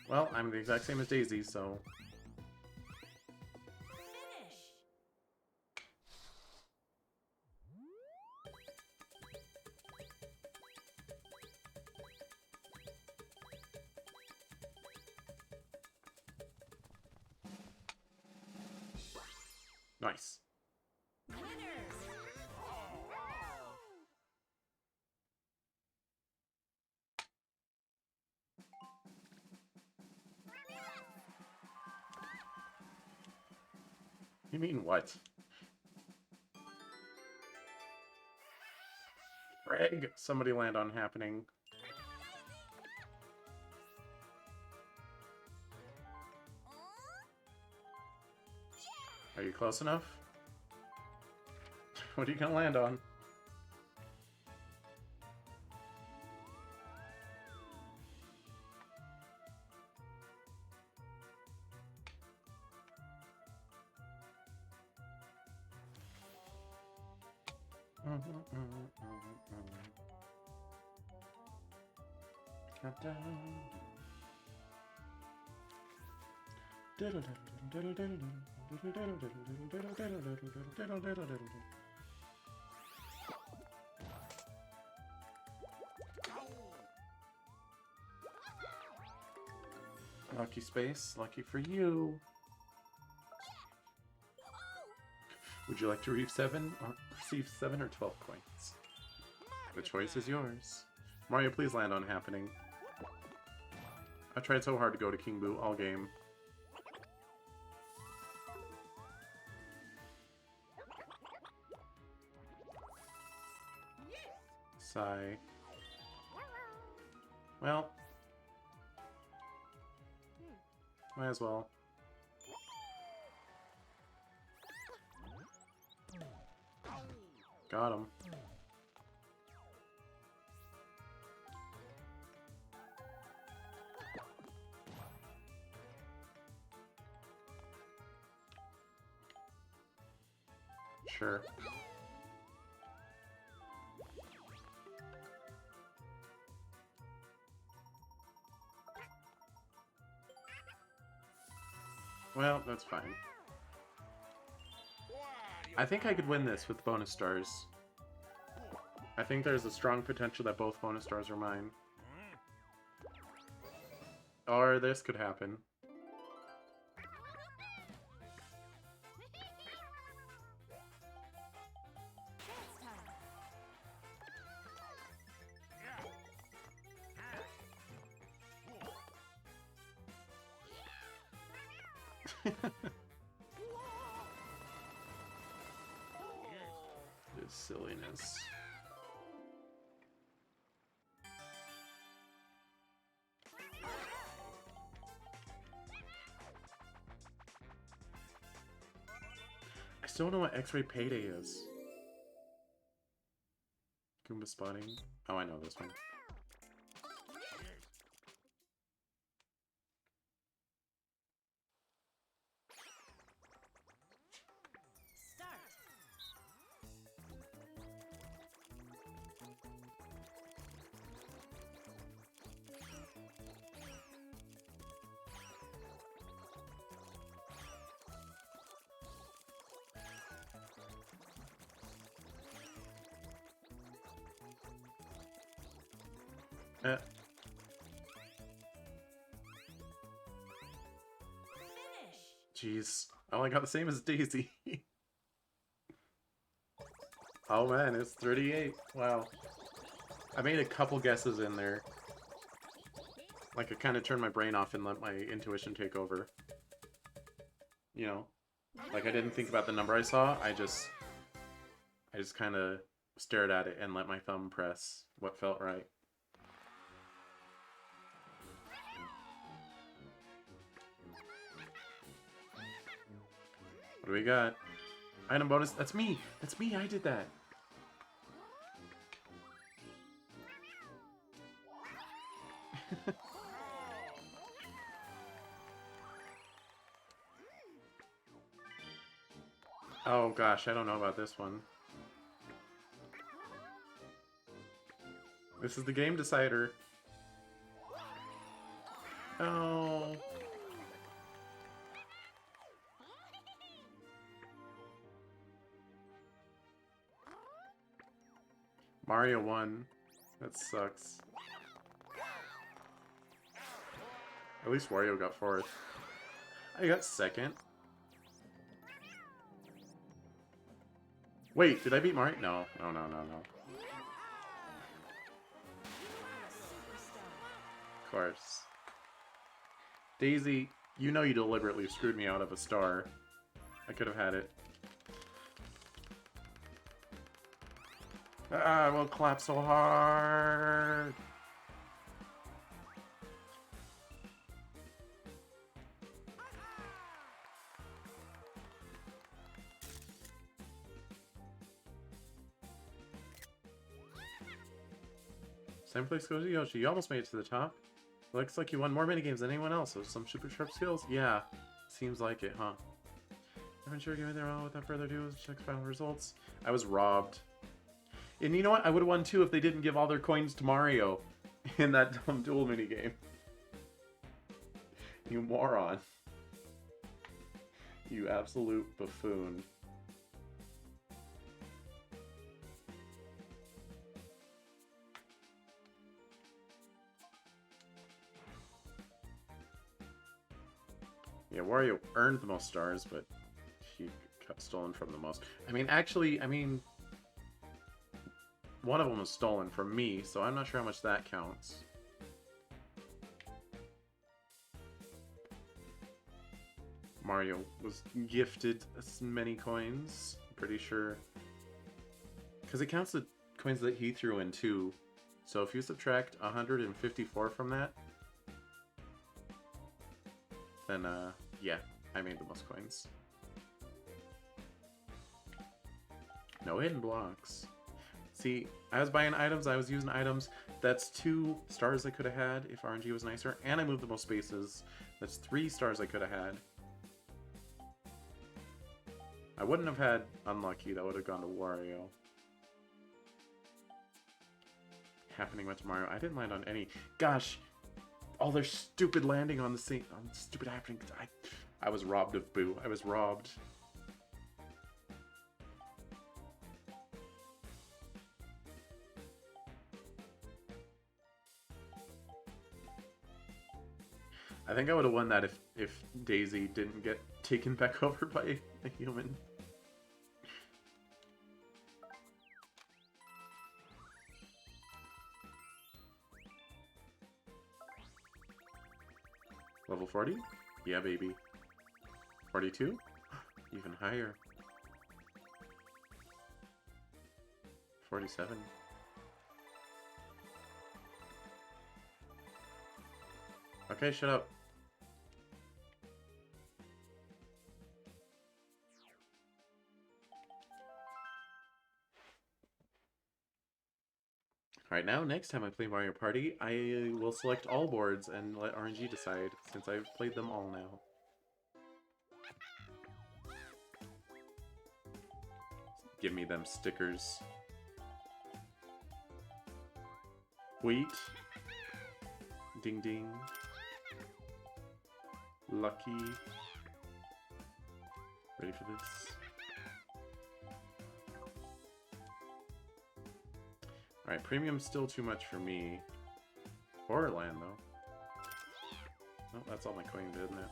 Well, I'm the exact same as Daisy, so... Finish. Nice. Winners. You mean what? Greg! Somebody land on happening. Are you close enough? What are you gonna land on? Lucky space, lucky for you. Would you like to receive 7 or 12 coins? The choice is yours. Mario, please land on happening. I tried so hard to go to King Boo all game. Sigh. Well. Might as well. Got him. Sure. Well, that's fine. I think I could win this with bonus stars. I think there's a strong potential that both bonus stars are mine. Or this could happen. Dance time. This silliness. I still don't know what X-ray payday is. Goomba spotting. Oh, I know this one. Start. Eh. Finish. jeez. I only got the same as Daisy. Oh man, it's 38. Wow. I made a couple guesses in there. Like, I kind of turned my brain off and let my intuition take over. You know? Like, I didn't think about the number I saw, I just kind of stared at it and let my thumb press what felt right. What do we got? Item bonus. That's me! That's me! I did that! Oh gosh, I don't know about this one. This is the game decider. Oh. Mario won. That sucks. At least Wario got fourth. I got second. Wait, did I beat Mario? No. No, no, no, no. Of course. Daisy, you know you deliberately screwed me out of a star. I could have had it. Ah, I will clap so hard. Same place goes to Yoshi. You almost made it to the top. Looks like you won more minigames than anyone else, so some super sharp skills. Yeah, seems like it, huh? I'm sure give me their all. Without further ado, let's check final results. I was robbed. And you know what? I would have won too if they didn't give all their coins to Mario in that dumb duel minigame. You moron. You absolute buffoon. Yeah, Wario earned the most stars, but he got stolen from the most. I mean, actually, one of them was stolen from me, so I'm not sure how much that counts. Mario was gifted as many coins, I'm pretty sure. Because it counts the coins that he threw in too. So if you subtract 154 from that, then yeah, I made the most coins. No hidden blocks. See, I was buying items, I was using items. That's 2 stars I could have had if RNG was nicer. And I moved the most spaces. That's 3 stars I could have had. I wouldn't have had unlucky, that would have gone to Wario. Happening went to Mario. I didn't land on any. Gosh, all their stupid landing on the same, on stupid happening. I was robbed of Boo. I was robbed. I think I would have won that if Daisy didn't get taken back over by a human. Level 40? Yeah, baby. 42? Even higher. 47. Okay, shut up. Alright, now next time I play Mario Party, I will select all boards and let RNG decide, since I've played them all now. Give me them stickers. Wheat. Ding ding. Lucky. Ready for this? Alright, premium's still too much for me. Horrorland, though. Oh, that's all my coins, isn't it?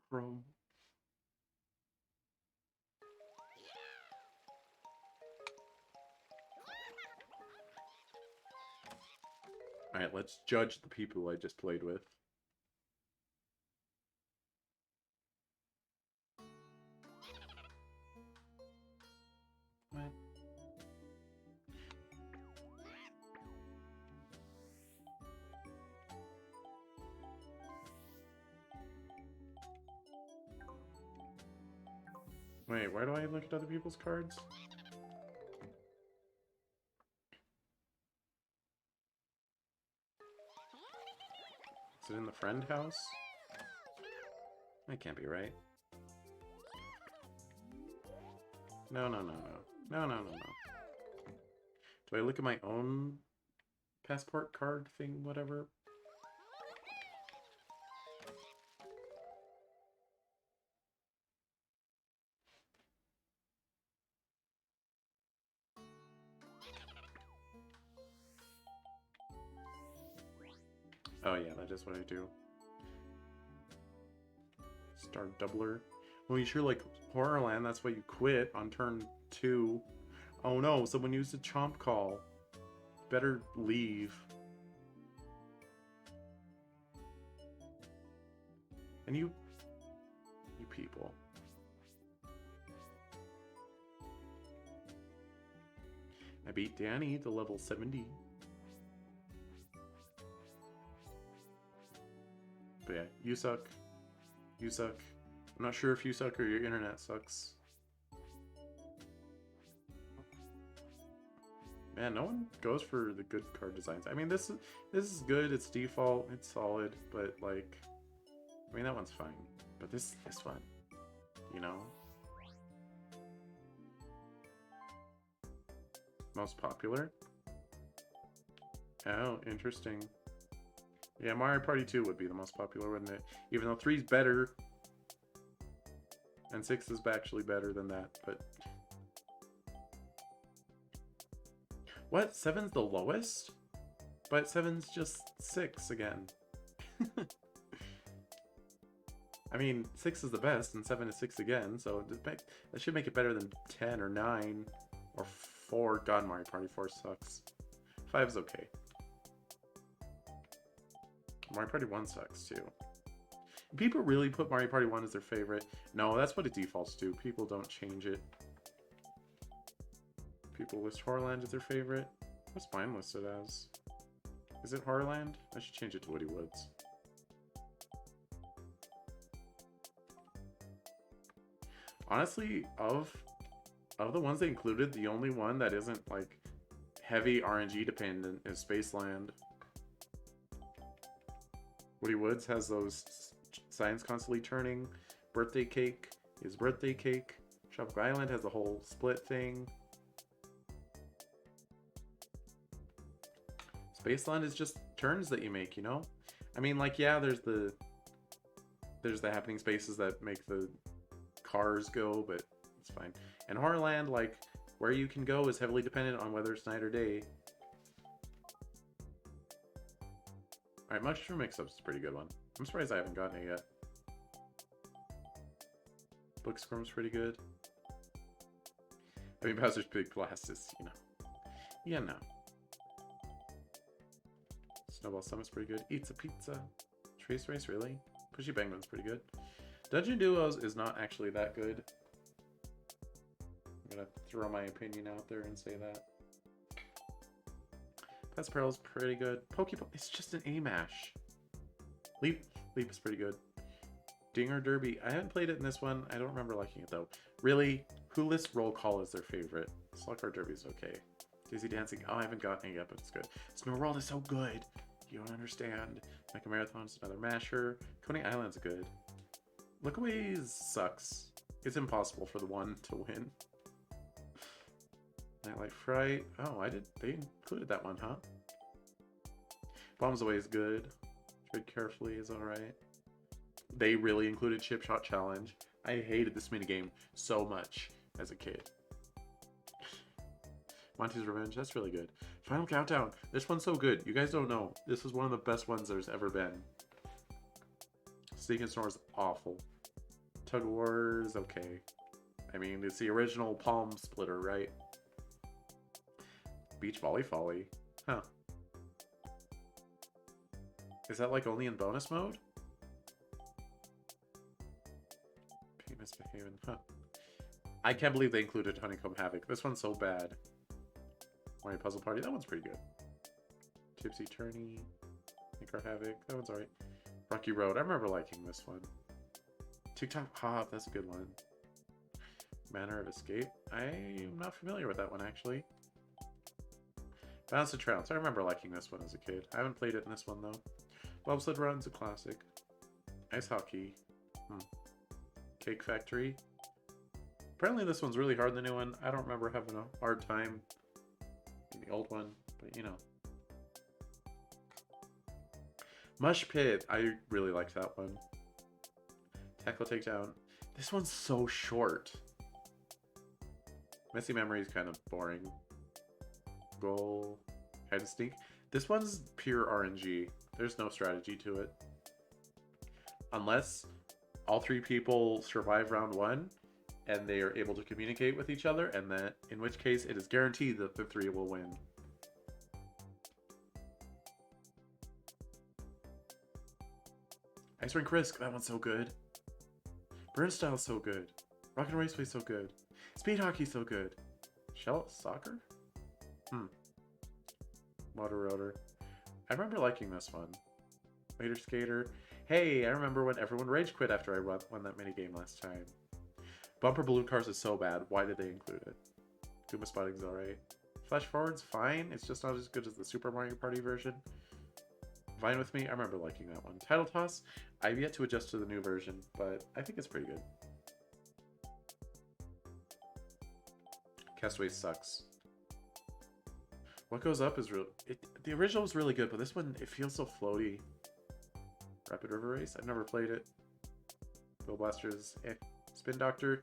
Chrome. Alright, let's judge the people I just played with. What? Wait, where do I look at other people's cards? Is it in the friend house? That can't be right. No, no, no, no. No, no, no, no. Do I look at my own passport card thing, whatever? Oh yeah, that is what I do. Star doubler. Well, you sure like Horrorland, that's why you quit on turn 2. Oh no, someone used a chomp call. Better leave. And you people. I beat Danny to level 70. But yeah, you suck. You suck. I'm not sure if you suck or your internet sucks. Man, no one goes for the good card designs. I mean, this is good. It's default. It's solid. But like, I mean, that one's fine. But this one, you know, most popular. Oh, interesting. Yeah, Mario Party 2 would be the most popular, wouldn't it? Even though 3's better, and 6 is actually better than that, but... What? 7's the lowest? But 7's just 6 again. I mean, 6 is the best, and 7 is 6 again, so that should make it better than 10 or 9 or 4. God, Mario Party 4 sucks. 5 is okay. Mario Party 1 sucks, too. People really put Mario Party 1 as their favorite. No, that's what it defaults to. People don't change it. People list Horrorland as their favorite. What's mine listed as? Is it Horrorland? I should change it to Woody Woods. Honestly, of the ones they included, the only one that isn't, like, heavy RNG dependent is Spaceland. Woody Woods has those signs constantly turning. Birthday Cake is Birthday Cake. Tropical Island has the whole split thing. Spaceland is just turns that you make, you know? I mean, like, yeah, there's the happening spaces that make the cars go, but it's fine. And Horrorland, like, where you can go is heavily dependent on whether it's night or day. Alright, Mushroom Mix-Up's a pretty good one. I'm surprised I haven't gotten it yet. Book Squirm's pretty good. I mean, Bowser's Big Blast is, you know. Yeah, no. Snowball Summit's pretty good. Eats a Pizza. Trace Race, really? Pushy Bang Bun's pretty good. Dungeon Duos is not actually that good. I'm gonna throw my opinion out there and say that. Pets Pearl's pretty good. Pokeball, it's just an A-mash. Leap is pretty good. Dinger Derby, I haven't played it in this one. I don't remember liking it though. Really, who lists Roll Call as their favorite? Slugcard Derby's okay. Dizzy Dancing, oh, I haven't gotten it yet, but it's good. Snow World is so good. You don't understand. Mecha Marathon's another masher. Coney Island's good. Lookaways sucks. It's impossible for the one to win. Nightlight Fright. Oh, they included that one, huh? Bombs Away is good. Tread Carefully is alright. They really included Chip Shot Challenge. I hated this minigame so much as a kid. Monty's Revenge, that's really good. Final Countdown, this one's so good. You guys don't know. This is one of the best ones there's ever been. Sneak and Snore is awful. Tug of War is okay. I mean, it's the original palm splitter, right? Beach volley folly. Huh. Is that like only in bonus mode? Pain misbehaving. Huh. I can't believe they included Honeycomb Havoc. This one's so bad. Mario Puzzle Party. That one's pretty good. Tipsy Tourney. Car Havoc. That one's alright. Rocky Road. I remember liking this one. TikTok Hop. That's a good one. Manner of Escape. I'm not familiar with that one, actually. Bounce to Trounce. I remember liking this one as a kid. I haven't played it in this one, though. Bobsled Run's a classic. Ice Hockey. Cake Factory. Apparently this one's really hard in the new one. I don't remember having a hard time in the old one, but you know. Mush Pit. I really liked that one. Tackle Takedown. This one's so short. Messy Memory is kind of boring. Goal. Hide and Sneak. This one's pure RNG. There's no strategy to it. Unless all three people survive round one and they are able to communicate with each other, and that, in which case it is guaranteed that the three will win. Ice Rink Risk, that one's so good. Burn Style's so good. Rocket Raceway's so good. Speed Hockey's so good. Shell Soccer? Motor Rotor. I remember liking this one. Waiter Skater. Hey, I remember when everyone rage quit after I won that minigame last time. Bumper Balloon Cars is so bad. Why did they include it? Goomba Spotting's alright. Flash Forward's fine. It's just not as good as the Super Mario Party version. Vine With Me. I remember liking that one. Title Toss. I've yet to adjust to the new version, but I think it's pretty good. Castaway sucks. What Goes Up is real. The original was really good, but this one, it feels so floaty. Rapid River Race. I've never played it. Bill Blasters. Spin Doctor.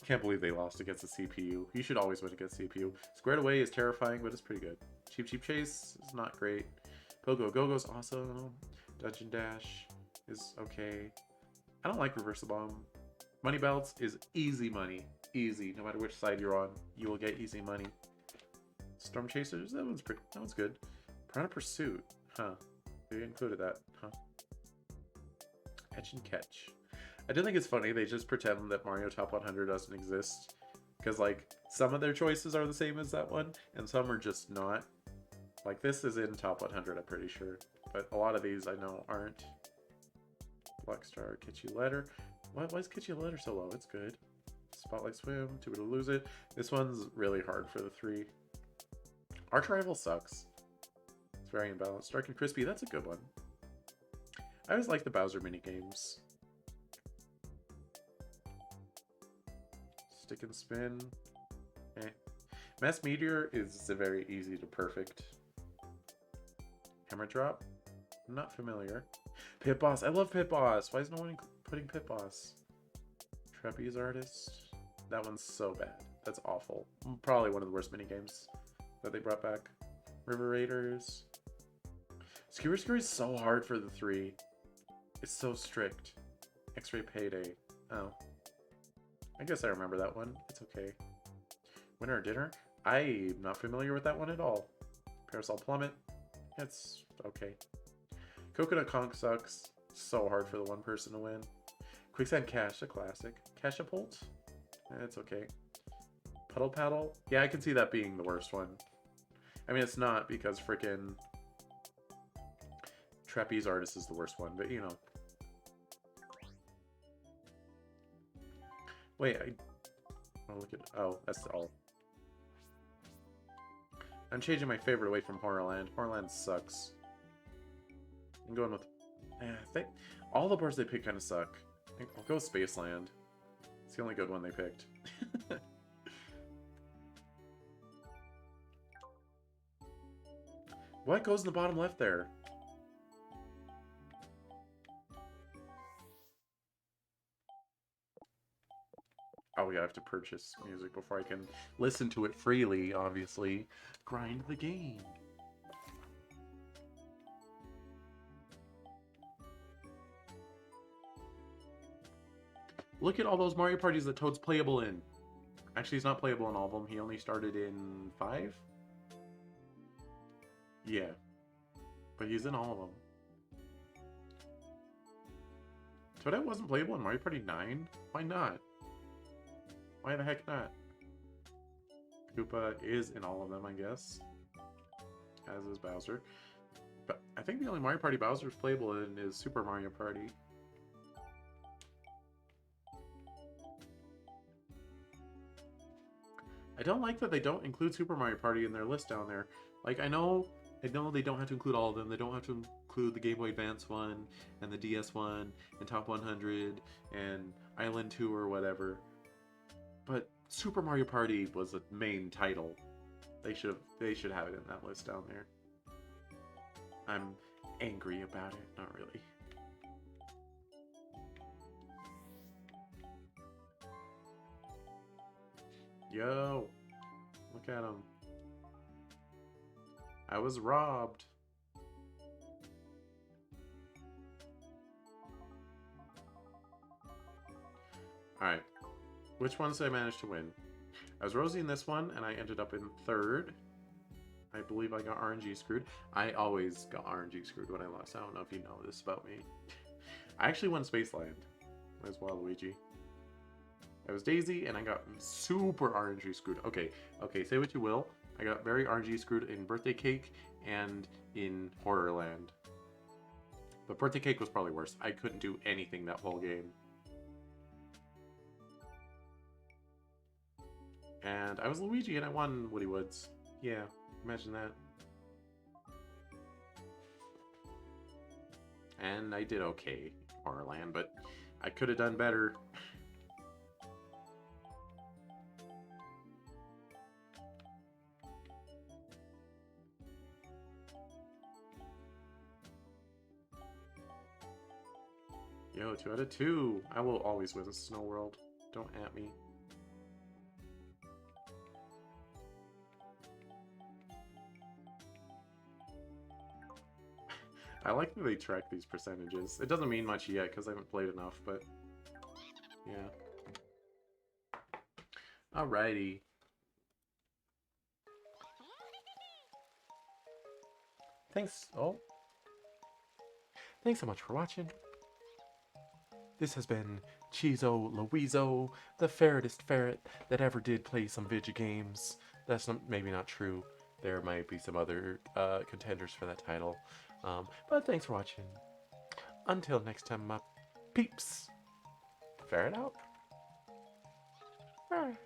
Can't believe they lost against the CPU. You should always win against CPU. Squared Away is terrifying, but it's pretty good. Cheap Cheap Chase is not great. Pogo Go-Go's awesome. Dungeon Dash is okay. I don't like Reverse the Bomb. Money Belts is easy money. Easy. No matter which side you're on, you will get easy money. Storm Chasers, that one's good. Piranha Pursuit. Huh. They included that. Huh. Etch and Catch. I do think it's funny they just pretend that Mario Top 100 doesn't exist. Because, like, some of their choices are the same as that one, and some are just not. Like, this is in Top 100, I'm pretty sure. But a lot of these I know aren't. Black Star, Kitschy Letter. Why is Kitschy Letter so low? It's good. Spotlight Swim, Too Big to Lose It. This one's really hard for the three. Arch Rival sucks. It's very imbalanced. Dark and Crispy, that's a good one. I always like the Bowser minigames. Stick and Spin. Mass Meteor is very easy to perfect. Hammer Drop? I'm not familiar. Pit Boss. I love Pit Boss. Why is no one putting Pit Boss? Trapeze Artist. That one's so bad. That's awful. Probably one of the worst minigames that they brought back. River Raiders. Skewer Skewer is so hard for the three. It's so strict. X-Ray Payday. Oh. I guess I remember that one. It's okay. Winter or Dinner? I'm not familiar with that one at all. Parasol Plummet. It's okay. Coconut Conk sucks. So hard for the one person to win. Quicksand Cash, a classic. Cashapult? It's okay. Puddle Paddle? Yeah, I can see that being the worst one. I mean, it's not because frickin' Trapeze Artist is the worst one, but you know. Wait, oh, that's all. I'm changing my favorite away from Horrorland. Horrorland sucks. I'm going with... all the boards they pick kind of suck. I'll go with Spaceland. It's the only good one they picked. What goes in the bottom left there? Oh yeah, I have to purchase music before I can listen to it freely, obviously. Grind the game. Look at all those Mario parties that Toad's playable in. Actually, he's not playable in all of them. He only started in 5? Yeah. But he's in all of them. Toadette wasn't playable in Mario Party 9? Why not? Why the heck not? Koopa is in all of them, I guess. As is Bowser. But I think the only Mario Party Bowser's playable in is Super Mario Party. I don't like that they don't include Super Mario Party in their list down there. Like, I know they don't have to include all of them. They don't have to include the Game Boy Advance one, and the DS one, and Top 100, and Island 2 or whatever. But Super Mario Party was a main title. They should have it in that list down there. I'm angry about it. Not really. Yo, look at him. I was robbed. Alright. Which ones did I manage to win? I was Rosie in this one, and I ended up in 3rd. I believe I got RNG screwed. I always got RNG screwed when I lost. I don't know if you know this about me. I actually won Spaceland as well, Luigi. I was Daisy, and I got super RNG screwed. Okay, say what you will. I got very RNG screwed in Birthday Cake and in Horrorland. But Birthday Cake was probably worse. I couldn't do anything that whole game. And I was Luigi, and I won Woody Woods. Yeah, imagine that. And I did okay, Horrorland, but I could have done better. Yo, 2 out of 2. I will always win Snow World. Don't at me. I like that they track these percentages. It doesn't mean much yet because I haven't played enough, but yeah. Alrighty. Thanks. Oh. Thanks so much for watching. This has been Chizo Louizo, the ferretest ferret that ever did play some video games. That's maybe not true. There might be some other contenders for that title. But thanks for watching. Until next time, my peeps. Ferret out. Bye.